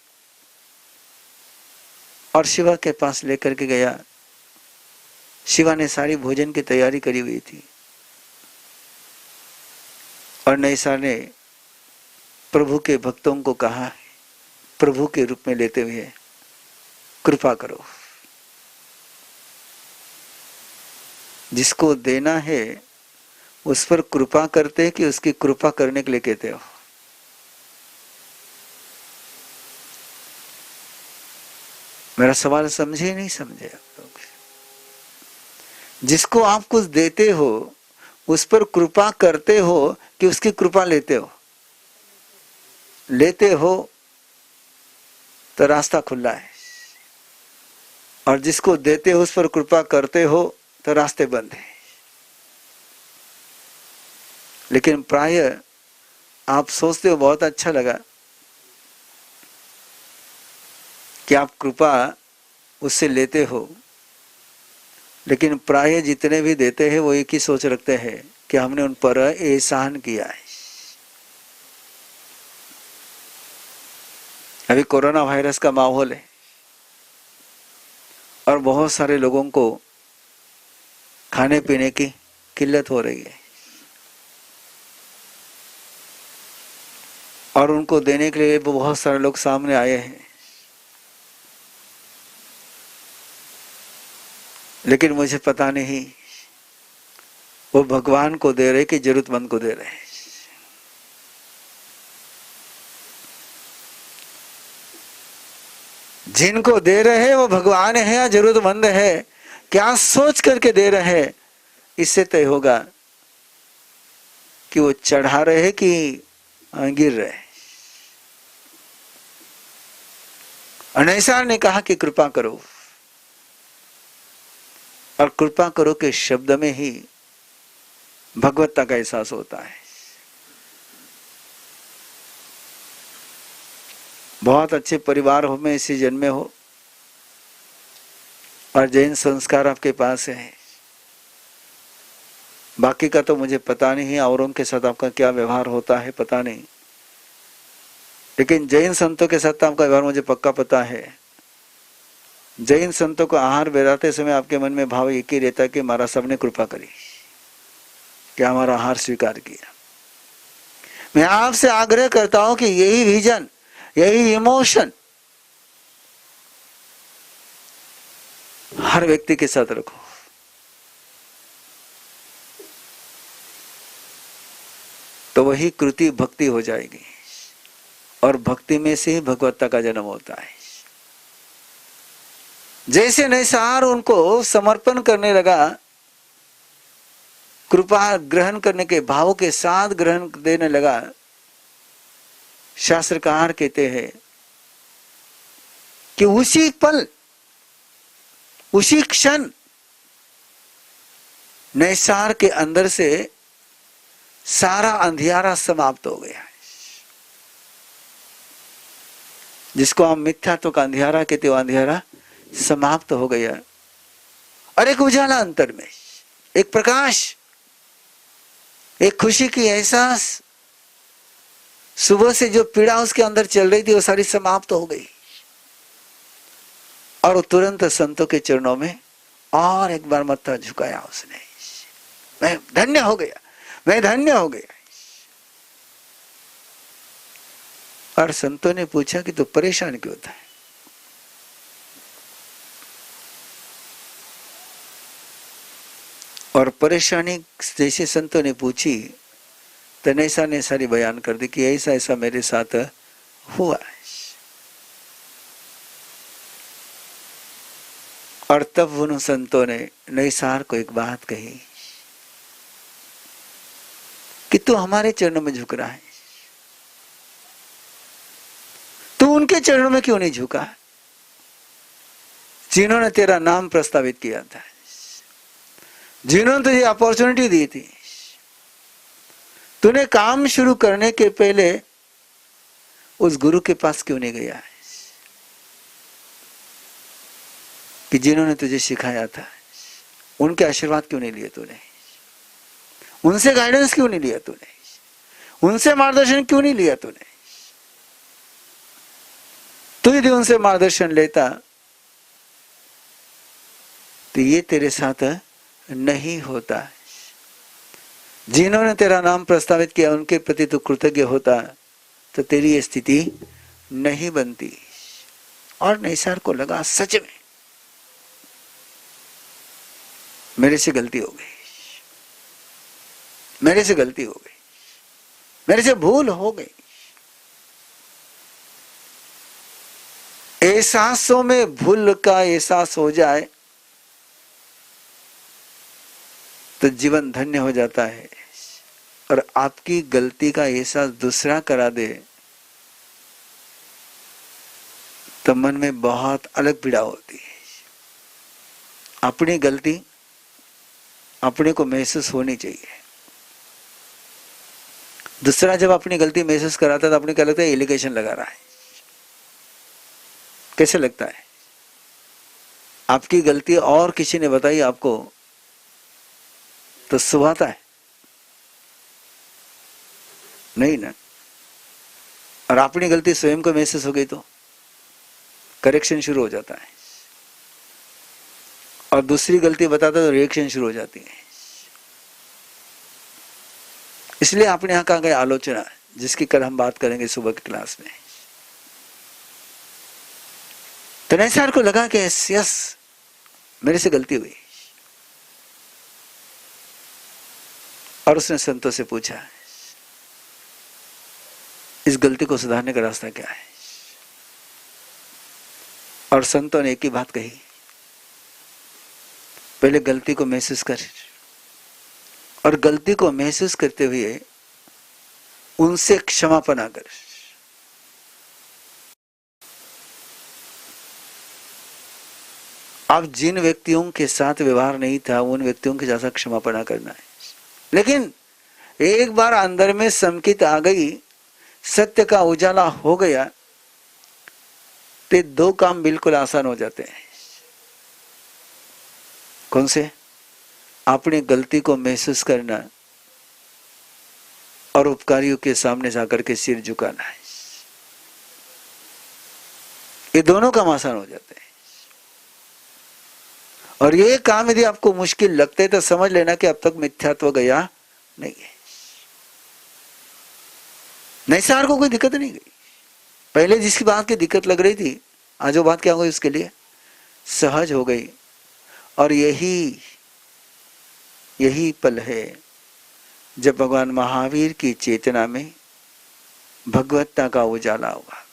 और शिवा के पास लेकर के गया। शिवा ने सारी भोजन की तैयारी करी हुई थी और नैसार ने प्रभु के भक्तों को कहा, प्रभु के रूप में लेते हुए कृपा करो, जिसको देना है उस पर कृपा करते कि उसकी कृपा करने के लिए कहते हो। मेरा सवाल समझे नहीं समझे आप लोग। जिसको आप कुछ देते हो उस पर कृपा करते हो कि उसकी कृपा लेते हो। लेते हो तो रास्ता खुला है, और जिसको देते हो उस पर कृपा करते हो तो रास्ते बंद है। लेकिन प्राय आप सोचते हो बहुत अच्छा लगा कि आप कृपा उससे लेते हो, लेकिन प्राय जितने भी देते हैं वो एक ही सोच रखते हैं कि हमने उन पर एहसान किया है। अभी कोरोना वायरस का माहौल है और बहुत सारे लोगों को खाने पीने की किल्लत हो रही है, और उनको देने के लिए बहुत सारे लोग सामने आए हैं। लेकिन मुझे पता नहीं वो भगवान को दे रहे कि जरूरतमंद को दे रहे। जिनको दे रहे हैं वो भगवान है या जरूरतमंद है, क्या सोच करके दे रहे हैं, इससे तय होगा कि वो चढ़ा रहे कि गिर रहे। नैसार ने कहा कि कृपा करो, और कृपा करो के शब्द में ही भगवत्ता का एहसास होता है। बहुत अच्छे परिवार हो में इसी जन्मे हो और जैन संस्कार आपके पास है, बाकी का तो मुझे पता नहीं, औरों के साथ आपका क्या व्यवहार होता है पता नहीं, लेकिन जैन संतों के साथ आपका व्यवहार मुझे पक्का पता है। जैन संतों को आहार बैठाते समय आपके मन में भाव एक ही रहता है कि महाराज साहब ने कृपा करी कि हमारा आहार स्वीकार किया। मैं आपसे आग्रह करता हूं कि यही विजन, यही इमोशन हर व्यक्ति के साथ रखो। तो वही कृति भक्ति हो जाएगी, और भक्ति में से ही भगवत्ता का जन्म होता है। जैसे नैसार उनको समर्पण करने लगा, कृपा ग्रहण करने के भाव के साथ ग्रहण देने लगा, शास्त्रकार कहते हैं कि उसी पल, उसी क्षण नैसार के अंदर से सारा अंधियारा समाप्त हो गया है। जिसको हम मिथ्यात्व का अंधियारा कहते हो, अंधियारा समाप्त हो गया और एक उजाला अंतर में, एक प्रकाश, एक खुशी की एहसास। सुबह से जो पीड़ा उसके अंदर चल रही थी वो सारी समाप्त हो गई और तुरंत संतों के चरणों में और एक बार मत्था झुकाया उसने। मैं धन्य हो गया, मैं धन्य हो गया। और संतों ने पूछा कि तू परेशान क्यों था? और परेशानी जैसे संतों ने पूछी तो नैसा ने सारी बयान कर दी कि ऐसा ऐसा मेरे साथ हुआ। और तब उन संतों ने नैसार को एक बात कही कि तू हमारे चरणों में झुक रहा है, तू उनके चरणों में क्यों नहीं झुका जिन्होंने तेरा नाम प्रस्तावित किया था, जिन्होंने तुझे अपॉर्चुनिटी दी थी। तूने काम शुरू करने के पहले उस गुरु के पास क्यों नहीं गया है कि जिन्होंने तुझे सिखाया था? उनके आशीर्वाद क्यों नहीं लिए तूने? उनसे गाइडेंस क्यों नहीं लिया तूने? उनसे मार्गदर्शन क्यों नहीं लिया तूने? तू यदि उनसे मार्गदर्शन लेता तो ये तेरे साथ नहीं होता। जिन्होंने तेरा नाम प्रस्तावित किया उनके प्रति तू कृतज्ञ होता तो तेरी ये स्थिति नहीं बनती। और नैसार को लगा सच में मेरे से गलती हो गई, मेरे से गलती हो गई, मेरे से भूल हो गई। एहसासों में भूल का एहसास हो जाए तो जीवन धन्य हो जाता है। और आपकी गलती का एहसास दूसरा करा दे तो मन में बहुत अलग पीड़ा होती है। अपनी गलती अपने को महसूस होनी चाहिए। दूसरा जब अपनी गलती महसूस कराता है तो अपने क्या लगता है? एलिगेशन लगा रहा है। कैसे लगता है? आपकी गलती और किसी ने बताई आपको तो सुहाता है? नहीं ना। और अपनी गलती स्वयं को महसूस हो गई तो करेक्शन शुरू हो जाता है, और दूसरी गलती बताता तो रिएक्शन शुरू हो जाती है। इसलिए आपने यहां कहा गया आलोचना, जिसकी कल हम बात करेंगे सुबह की क्लास में। तो नैसार को लगा कि यस मेरे से गलती हुई, और उसने संतों से पूछा इस गलती को सुधारने का रास्ता क्या है? और संतों ने एक ही बात कही, पहले गलती को महसूस कर, और गलती को महसूस करते हुए उनसे क्षमापना कर। अब जिन व्यक्तियों के साथ व्यवहार नहीं था उन व्यक्तियों के जैसा क्षमापना करना है। लेकिन एक बार अंदर में संकित आ गई, सत्य का उजाला हो गया, तो दो काम बिल्कुल आसान हो जाते हैं। कौन से? अपनी गलती को महसूस करना और उपकारियों के सामने जाकर के सिर झुकाना है। ये दोनों काम आसान हो जाते हैं। और ये काम यदि आपको मुश्किल लगते तो समझ लेना कि अब तक मिथ्यात्व गया नहीं है। नैसार को कोई दिक्कत नहीं गई। पहले जिसकी बात की दिक्कत लग रही थी, आज वो बात क्या हो गई उसके लिए? सहज हो गई। और यही पल है जब भगवान महावीर की चेतना में भगवत्ता का उजाला होगा।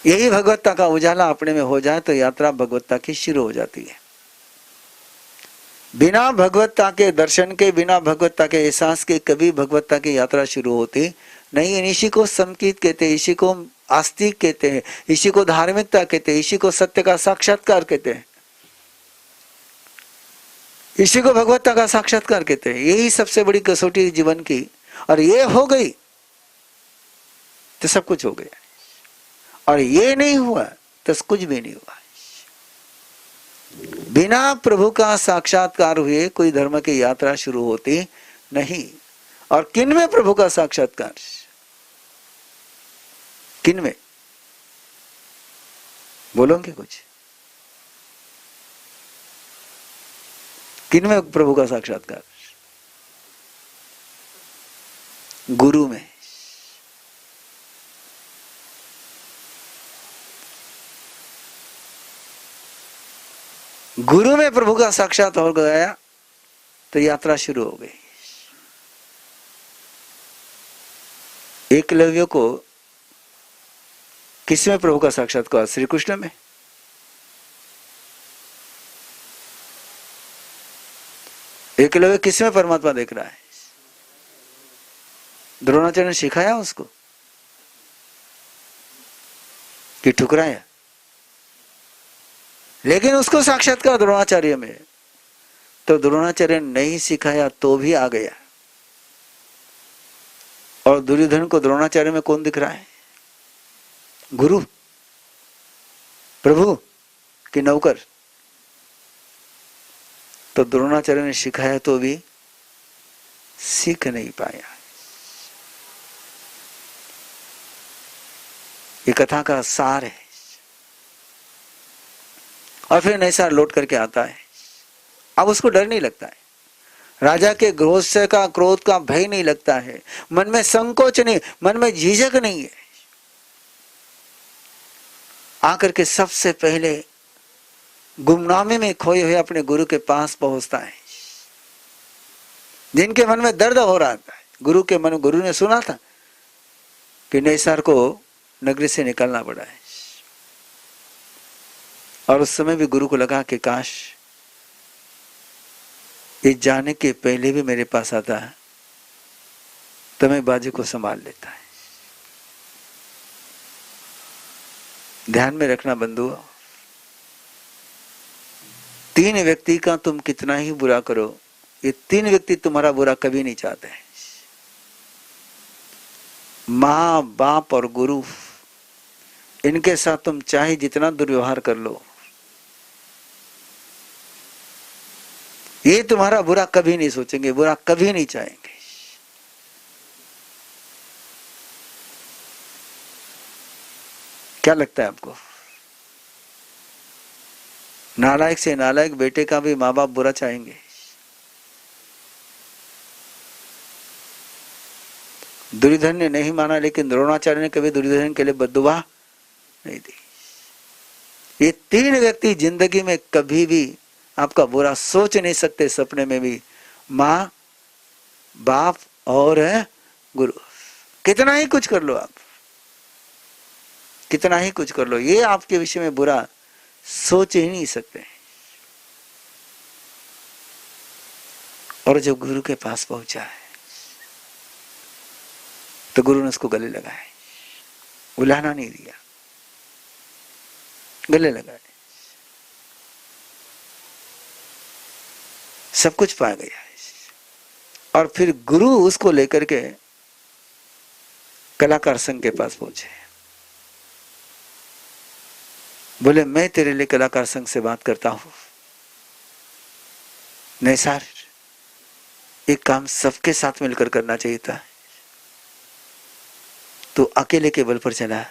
यही भगवत्ता का उजाला अपने में हो जाए तो यात्रा भगवत्ता की शुरू हो जाती है। बिना भगवत्ता के दर्शन के, बिना भगवत्ता के एहसास के कभी भगवत्ता की यात्रा शुरू होती नहीं। इसी को संकीर्त कहते हैं, इसी को आस्तिक कहते हैं, इसी को धार्मिकता कहते हैं, इसी को सत्य का साक्षात्कार कहते हैं। इसी को भगवत्ता का साक्षात्कार कहते हैं। यही सबसे बड़ी कसौटी जीवन की, और ये हो गई तो सब कुछ हो गया, और ये नहीं हुआ तो कुछ भी नहीं हुआ। बिना प्रभु का साक्षात्कार हुए कोई धर्म की यात्रा शुरू होती नहीं। और किन में प्रभु का साक्षात्कार? किन में? बोलोगे कुछ? किन में प्रभु का साक्षात्कार? गुरु में। गुरु में प्रभु का साक्षात हो गया तो यात्रा शुरू हो गई। एकलव्य को किस में प्रभु का साक्षात्कार? श्री कृष्ण में। एकलव्य किस में परमात्मा देख रहा है? द्रोणाचार्य ने सिखाया उसको कि ठुकराया, लेकिन उसको साक्षात्कार द्रोणाचार्य में। तो द्रोणाचार्य ने नहीं सिखाया तो भी आ गया। और दुर्योधन को द्रोणाचार्य में कौन दिख रहा है? गुरु, प्रभु कि नौकर? तो द्रोणाचार्य ने सिखाया तो भी सीख नहीं पाया। ये कथा का सार है। और फिर नैसार लौट करके आता है। अब उसको डर नहीं लगता है, राजा के गुस्से का, क्रोध का भय नहीं लगता है, मन में संकोच नहीं, मन में झिझक नहीं है। आकर के सबसे पहले गुमनामी में खोए हुए अपने गुरु के पास पहुंचता है, जिनके मन में दर्द हो रहा था। गुरु ने सुना था कि नैसार को नगरी से निकलना पड़ा है। और उस समय भी गुरु को लगा कि काश ये जाने के पहले भी मेरे पास आता है तो मैं बाजी को संभाल लेता है। ध्यान में रखना बंधुओं, 3 व्यक्ति का तुम कितना ही बुरा करो, ये 3 व्यक्ति तुम्हारा बुरा कभी नहीं चाहते हैं। माँ, बाप और गुरु, इनके साथ तुम चाहे जितना दुर्व्यवहार कर लो, ये तुम्हारा बुरा कभी नहीं सोचेंगे, बुरा कभी नहीं चाहेंगे। क्या लगता है आपको? नालायक से नालायक बेटे का भी माँ बाप बुरा चाहेंगे? दुर्योधन ने नहीं माना, लेकिन द्रोणाचार्य ने कभी दुर्योधन के लिए बद्दुआ नहीं दी। ये 3 व्यक्ति जिंदगी में कभी भी आपका बुरा सोच नहीं सकते, सपने में भी। माँ, बाप और गुरु। कितना ही कुछ कर लो आप, कितना ही कुछ कर लो, ये आपके विषय में बुरा सोच ही नहीं सकते। और जब गुरु के पास पहुंचा है तो गुरु ने उसको गले लगाए, उलाहना नहीं दिया, गले लगाए। सब कुछ पा गया। और फिर गुरु उसको लेकर के कलाकार संघ के पास पहुंचे। बोले, मैं तेरे लिए कलाकार संघ से बात करता हूं। नैसार, एक काम सबके साथ मिलकर करना चाहिए था, तो अकेले के बल पर चला।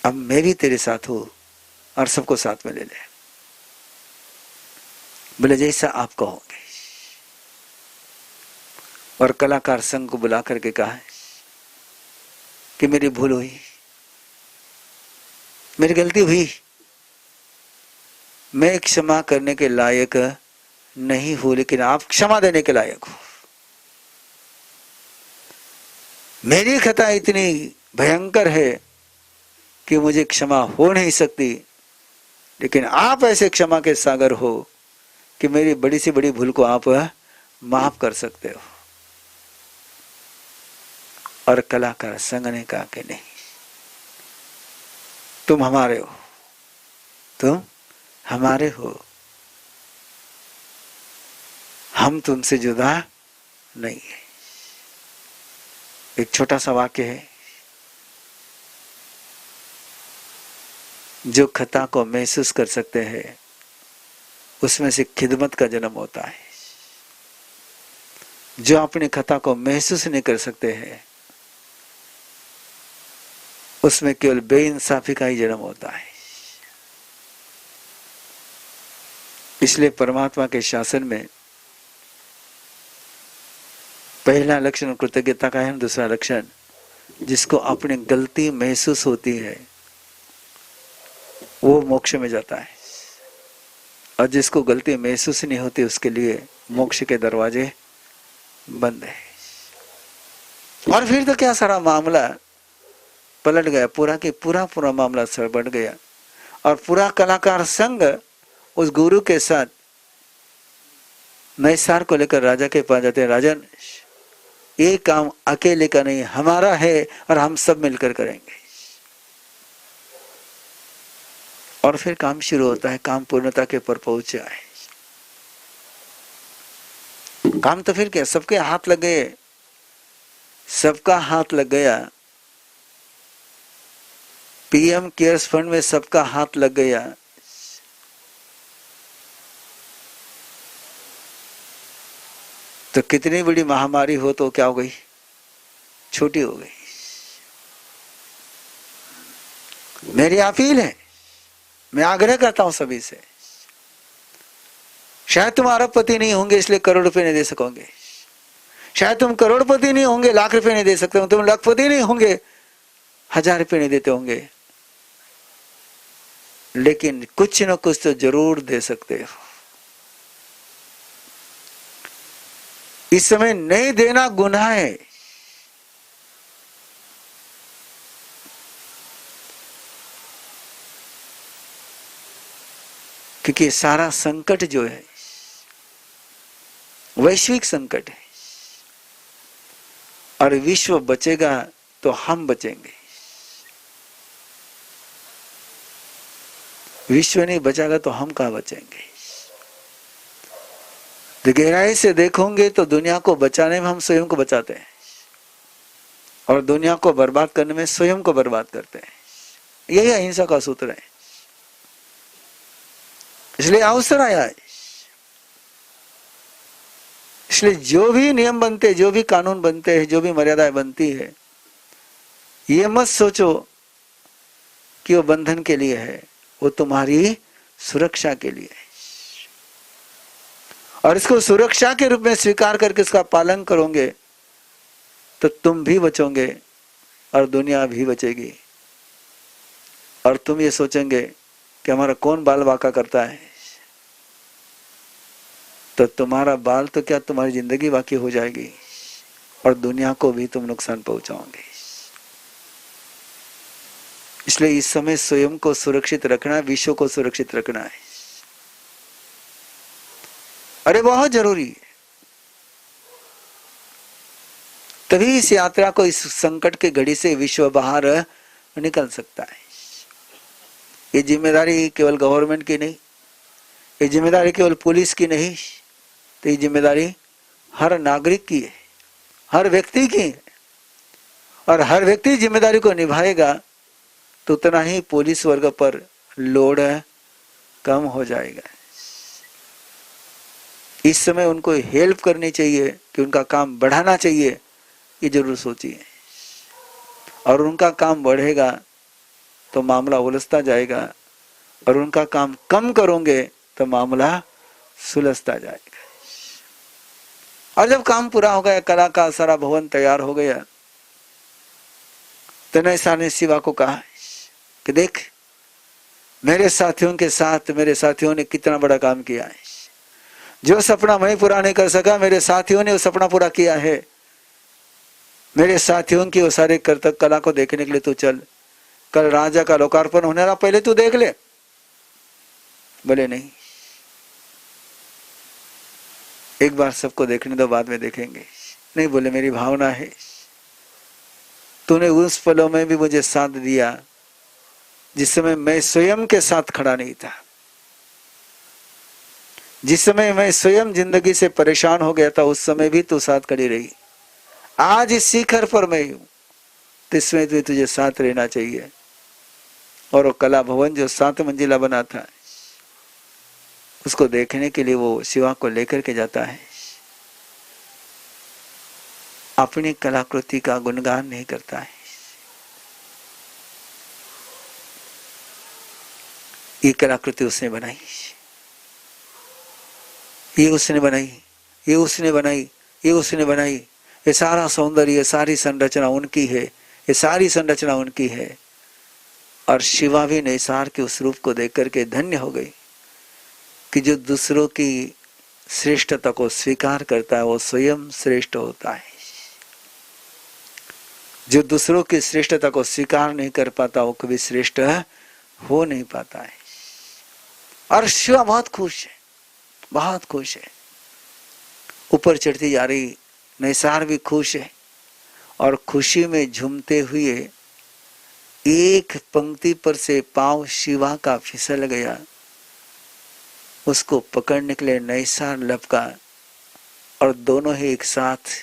अब मैं भी तेरे साथ हूं और सबको साथ में ले ले। बोले, जैसा आप कहोगे। और कलाकार संघ को बुला करके कहा कि मेरी भूल हुई, मेरी गलती हुई, मैं क्षमा करने के लायक नहीं हूं, लेकिन आप क्षमा देने के लायक हो। मेरी खता इतनी भयंकर है कि मुझे क्षमा हो नहीं सकती, लेकिन आप ऐसे क्षमा के सागर हो कि मेरी बड़ी से बड़ी भूल को आप माफ कर सकते हो। और कलाकार संघ ने कहा कि नहीं, तुम हमारे हो, तुम हमारे हो, हम तुमसे जुदा नहीं है। एक छोटा सा वाक्य है, जो खता को महसूस कर सकते हैं उसमें से खिदमत का जन्म होता है। जो अपनी खता को महसूस नहीं कर सकते हैं उसमें केवल बेइंसाफी का ही जन्म होता है। इसलिए परमात्मा के शासन में पहला लक्षण कृतज्ञता का है, दूसरा लक्षण जिसको अपनी गलती महसूस होती है वो मोक्ष में जाता है, और जिसको गलती महसूस नहीं होती उसके लिए मोक्ष के दरवाजे बंद है। और फिर तो क्या सारा मामला पलट गया, पूरा के पूरा मामला सड़बड़ गया, और पूरा कलाकार संघ उस गुरु के साथ नए सार को लेकर राजा के पास जाते हैं। राजन, ये काम अकेले का नहीं, हमारा है और हम सब मिलकर करेंगे। और फिर काम शुरू होता है, काम पूर्णता के पर पहुंचा है। काम तो फिर क्या, सबके हाथ लग गए, सबका हाथ लग गया। पीएम केयर्स फंड में सबका हाथ लग गया। तो कितनी बड़ी महामारी हो तो क्या हो गई, छोटी हो गई। मेरी अपील है, मैं आग्रह करता हूं सभी से, शायद तुम अरबपति नहीं होंगे इसलिए करोड़ रुपए नहीं दे सकोगे, शायद तुम करोड़पति नहीं होंगे लाख रुपए नहीं दे सकते हो, तुम लाखपति नहीं होंगे 1000 रुपए नहीं देते होंगे, लेकिन कुछ न कुछ तो जरूर दे सकते हो। इस समय नहीं देना गुनाह है। क्योंकि सारा संकट जो है वैश्विक संकट है, और विश्व बचेगा तो हम बचेंगे। विश्व नहीं बचाएगा तो हम कहां बचेंगे। तो गहराई से देखोगे तो दुनिया को बचाने में हम स्वयं को बचाते हैं, और दुनिया को बर्बाद करने में स्वयं को बर्बाद करते हैं। यही अहिंसा का सूत्र है। इसलिए अवसर आया है। इसलिए जो भी नियम बनते, जो भी कानून बनते हैं, जो भी मर्यादाएं बनती है, ये मत सोचो कि वो बंधन के लिए है, वो तुम्हारी सुरक्षा के लिए है। और इसको सुरक्षा के रूप में स्वीकार करके इसका पालन करोगे तो तुम भी बचोगे और दुनिया भी बचेगी। और तुम ये सोचेंगे कि हमारा कौन बाल बांका करता है, तो तुम्हारा बाल तो क्या तुम्हारी जिंदगी बाकी हो जाएगी, और दुनिया को भी तुम नुकसान पहुंचाओगे। इसलिए इस समय स्वयं को सुरक्षित रखना है, विश्व को सुरक्षित रखना है। अरे बहुत जरूरी है। तभी इस यात्रा को, इस संकट के घड़ी से विश्व बाहर निकल सकता है। ये जिम्मेदारी केवल गवर्नमेंट की नहीं, ये जिम्मेदारी केवल पुलिस की नहीं, तो ये जिम्मेदारी हर नागरिक की है, हर व्यक्ति की है। और हर व्यक्ति जिम्मेदारी को निभाएगा तो उतना ही पुलिस वर्ग पर लोड कम हो जाएगा। इस समय उनको हेल्प करनी चाहिए कि उनका काम बढ़ाना चाहिए, ये जरूर सोचिए। और उनका काम बढ़ेगा तो मामला उलझता जाएगा, और उनका काम कम करोगे तो मामला सुलझता जाएगा। और जब काम पूरा हो गया, कला का सारा भवन तैयार हो गया, तो नैसा ने शिवा को कहा कि देख, मेरे साथियों के साथ मेरे साथियों ने कितना बड़ा काम किया है। जो सपना मैं पूरा नहीं कर सका, मेरे साथियों ने वो सपना पूरा किया है। मेरे साथियों की वो सारे कर्तव्य कला को देखने के लिए तू चल, कल राजा का लोकार्पण होने वाला, पहले तू देख ले। बोले नहीं, एक बार सबको देखने दो, बाद में देखेंगे। नहीं, बोले मेरी भावना है, तूने उस पलों में भी मुझे साथ दिया जिस समय मैं स्वयं के साथ खड़ा नहीं था। जिस समय मैं स्वयं जिंदगी से परेशान हो गया था उस समय भी तू साथ खड़ी रही। आज इस शिखर पर मैं हूं तो इसमें भी तुझे साथ रहना चाहिए। और वो कला भवन जो 7 मंजिला बना था उसको देखने के लिए वो शिवा को लेकर के जाता है। अपनी कलाकृति का गुणगान नहीं करता है। ये कलाकृति उसने बनाई, ये उसने बनाई, ये उसने बनाई, ये उसने बनाई। ये सारा सौंदर्य, ये सारी संरचना उनकी है, ये सारी संरचना उनकी है। और शिवा भी निसार के उस रूप को देख करके धन्य हो गई कि जो दूसरों की श्रेष्ठता को स्वीकार करता है वो स्वयं श्रेष्ठ होता है। जो दूसरों की श्रेष्ठता को स्वीकार नहीं कर पाता वो कभी श्रेष्ठ हो नहीं पाता है। और शिवा बहुत खुश है, बहुत खुश है। ऊपर चढ़ती जा रही, निसार भी खुश है और खुशी में झूमते हुए एक पंक्ति पर से पांव शिवा का फिसल गया। उसको पकड़ने के लिए निसार लपका और दोनों ही एक साथ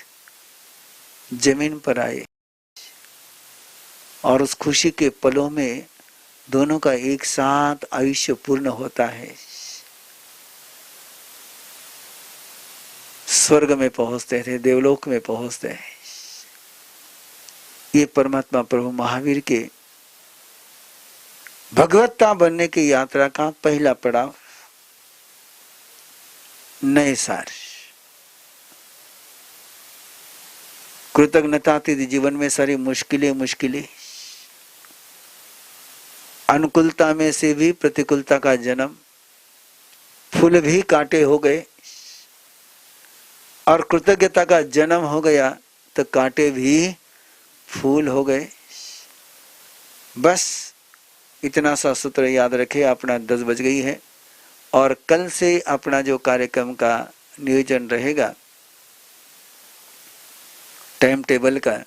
जमीन पर आए। और उस खुशी के पलों में दोनों का एक साथ आयुष्य पूर्ण होता है। स्वर्ग में पहुंचते थे, देवलोक में पहुंचते हैं। ये परमात्मा प्रभु महावीर के भगवत्ता बनने की यात्रा का पहला पड़ाव निसार। कृतज्ञता थी जीवन में सारी मुश्किलें, अनुकूलता में से भी प्रतिकूलता का जन्म, फूल भी कांटे हो गए और कृतज्ञता का जन्म हो गया तो कांटे भी फूल हो गए। बस इतना सा सूत्र याद रखे। अपना 10 बज गई है और कल से अपना जो कार्यक्रम का नियोजन रहेगा टाइम टेबल का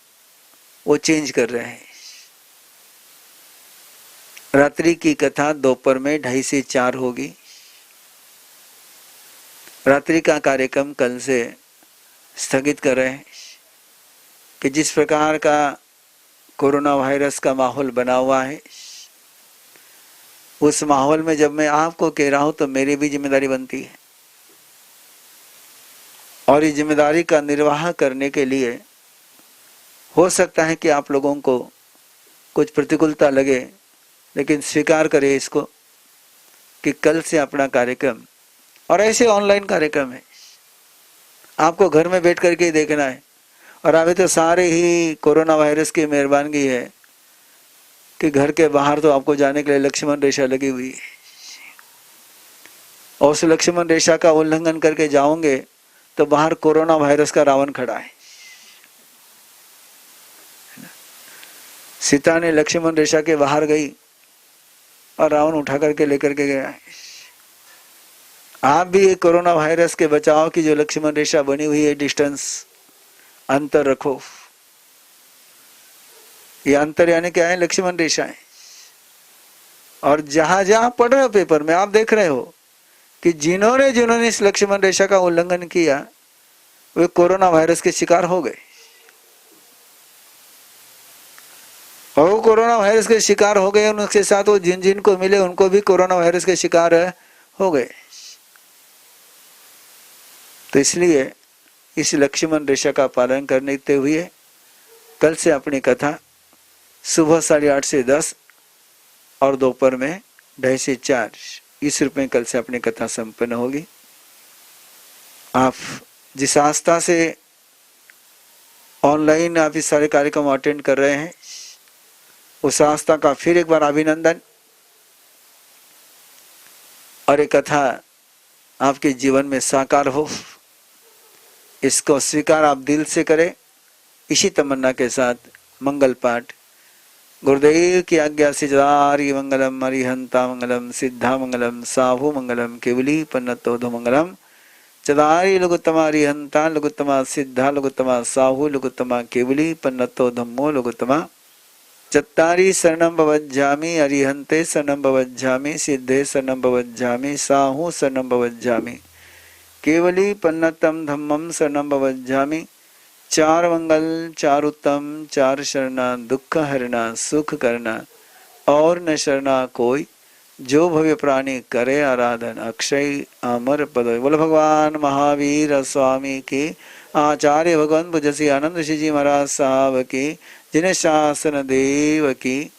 वो चेंज कर रहे हैं। रात्रि की कथा दोपहर में 2:30 से 4 होगी। रात्रि का कार्यक्रम कल से स्थगित कर रहे हैं कि जिस प्रकार का कोरोना वायरस का माहौल बना हुआ है उस माहौल में जब मैं आपको कह रहा हूं तो मेरी भी जिम्मेदारी बनती है। और इस जिम्मेदारी का निर्वाह करने के लिए हो सकता है कि आप लोगों को कुछ प्रतिकूलता लगे, लेकिन स्वीकार करें इसको कि कल से अपना कार्यक्रम, और ऐसे ऑनलाइन कार्यक्रम है, आपको घर में बैठ करके ही देखना है। और अभी तो सारे ही कोरोना वायरस की मेहरबानी है कि घर के बाहर तो आपको जाने के लिए लक्ष्मण रेखा लगी हुई है और उस लक्ष्मण रेखा का उल्लंघन करके जाओगे तो बाहर कोरोना वायरस का रावण खड़ा है। सीता ने लक्ष्मण रेखा के बाहर गई और रावण उठा करके लेकर के गया है। आप भी कोरोना वायरस के बचाव की जो लक्ष्मण रेखा बनी हुई है, डिस्टेंस, अंतर रखो। ये अंतर यानी क्या है? लक्ष्मण रेखा है। और जहां जहां पढ़ रहे हो पेपर में आप देख रहे हो कि जिन्होंने इस लक्ष्मण रेखा का उल्लंघन किया वे कोरोना वायरस के शिकार हो गए। और वो कोरोना वायरस के शिकार हो गए, उनके साथ वो जिन को मिले उनको भी कोरोना वायरस के शिकार हो गए। तो इसलिए इस लक्ष्मण रेखा का पालन करते हुए कल से अपनी कथा सुबह 8:30 से 10 और दोपहर में 2:30 से 4 इस रूप में कल से अपनी कथा संपन्न होगी। आप जिस आस्था से ऑनलाइन आप इस सारे कार्यक्रम अटेंड कर रहे हैं उस आस्था का फिर एक बार अभिनंदन। और ये कथा आपके जीवन में साकार हो, इसको स्वीकार आप दिल से करें। इसी तमन्ना के साथ मंगल पाठ गुरुदेव की आज्ञा से जदारि मंगलम अरिहंता मंगलम सिद्धा मंगलम साहु मंगलम केवली पन्नतोधो मंगलम चदारि लघुत्तमा अरिहंता लघुत्तमा सिद्धा लघुत्तमा साहु लघुत्तमा केवली पन्नतो धम्मो लघुत्तमा चत्तारि शरणं भवज्जामि अरिहन्ते शरणं भवज्जामि सिद्धे शरणं भवज्जामि साहु शरणं भवज्जामि केवली पन्नतम धम्मम शरणम भवज्जामि। चार मंगल चार उत्तम चार शरणा, दुख हरना सुख करना, और न शरणा कोई, जो भव्य प्राणी करे आराधन, अक्षय अमर पद। बोल भगवान महावीर स्वामी की, आचार्य भगवान पूज्य श्री आनंद ऋषि जी महाराज साहब की, जिन्हें शासन देव की।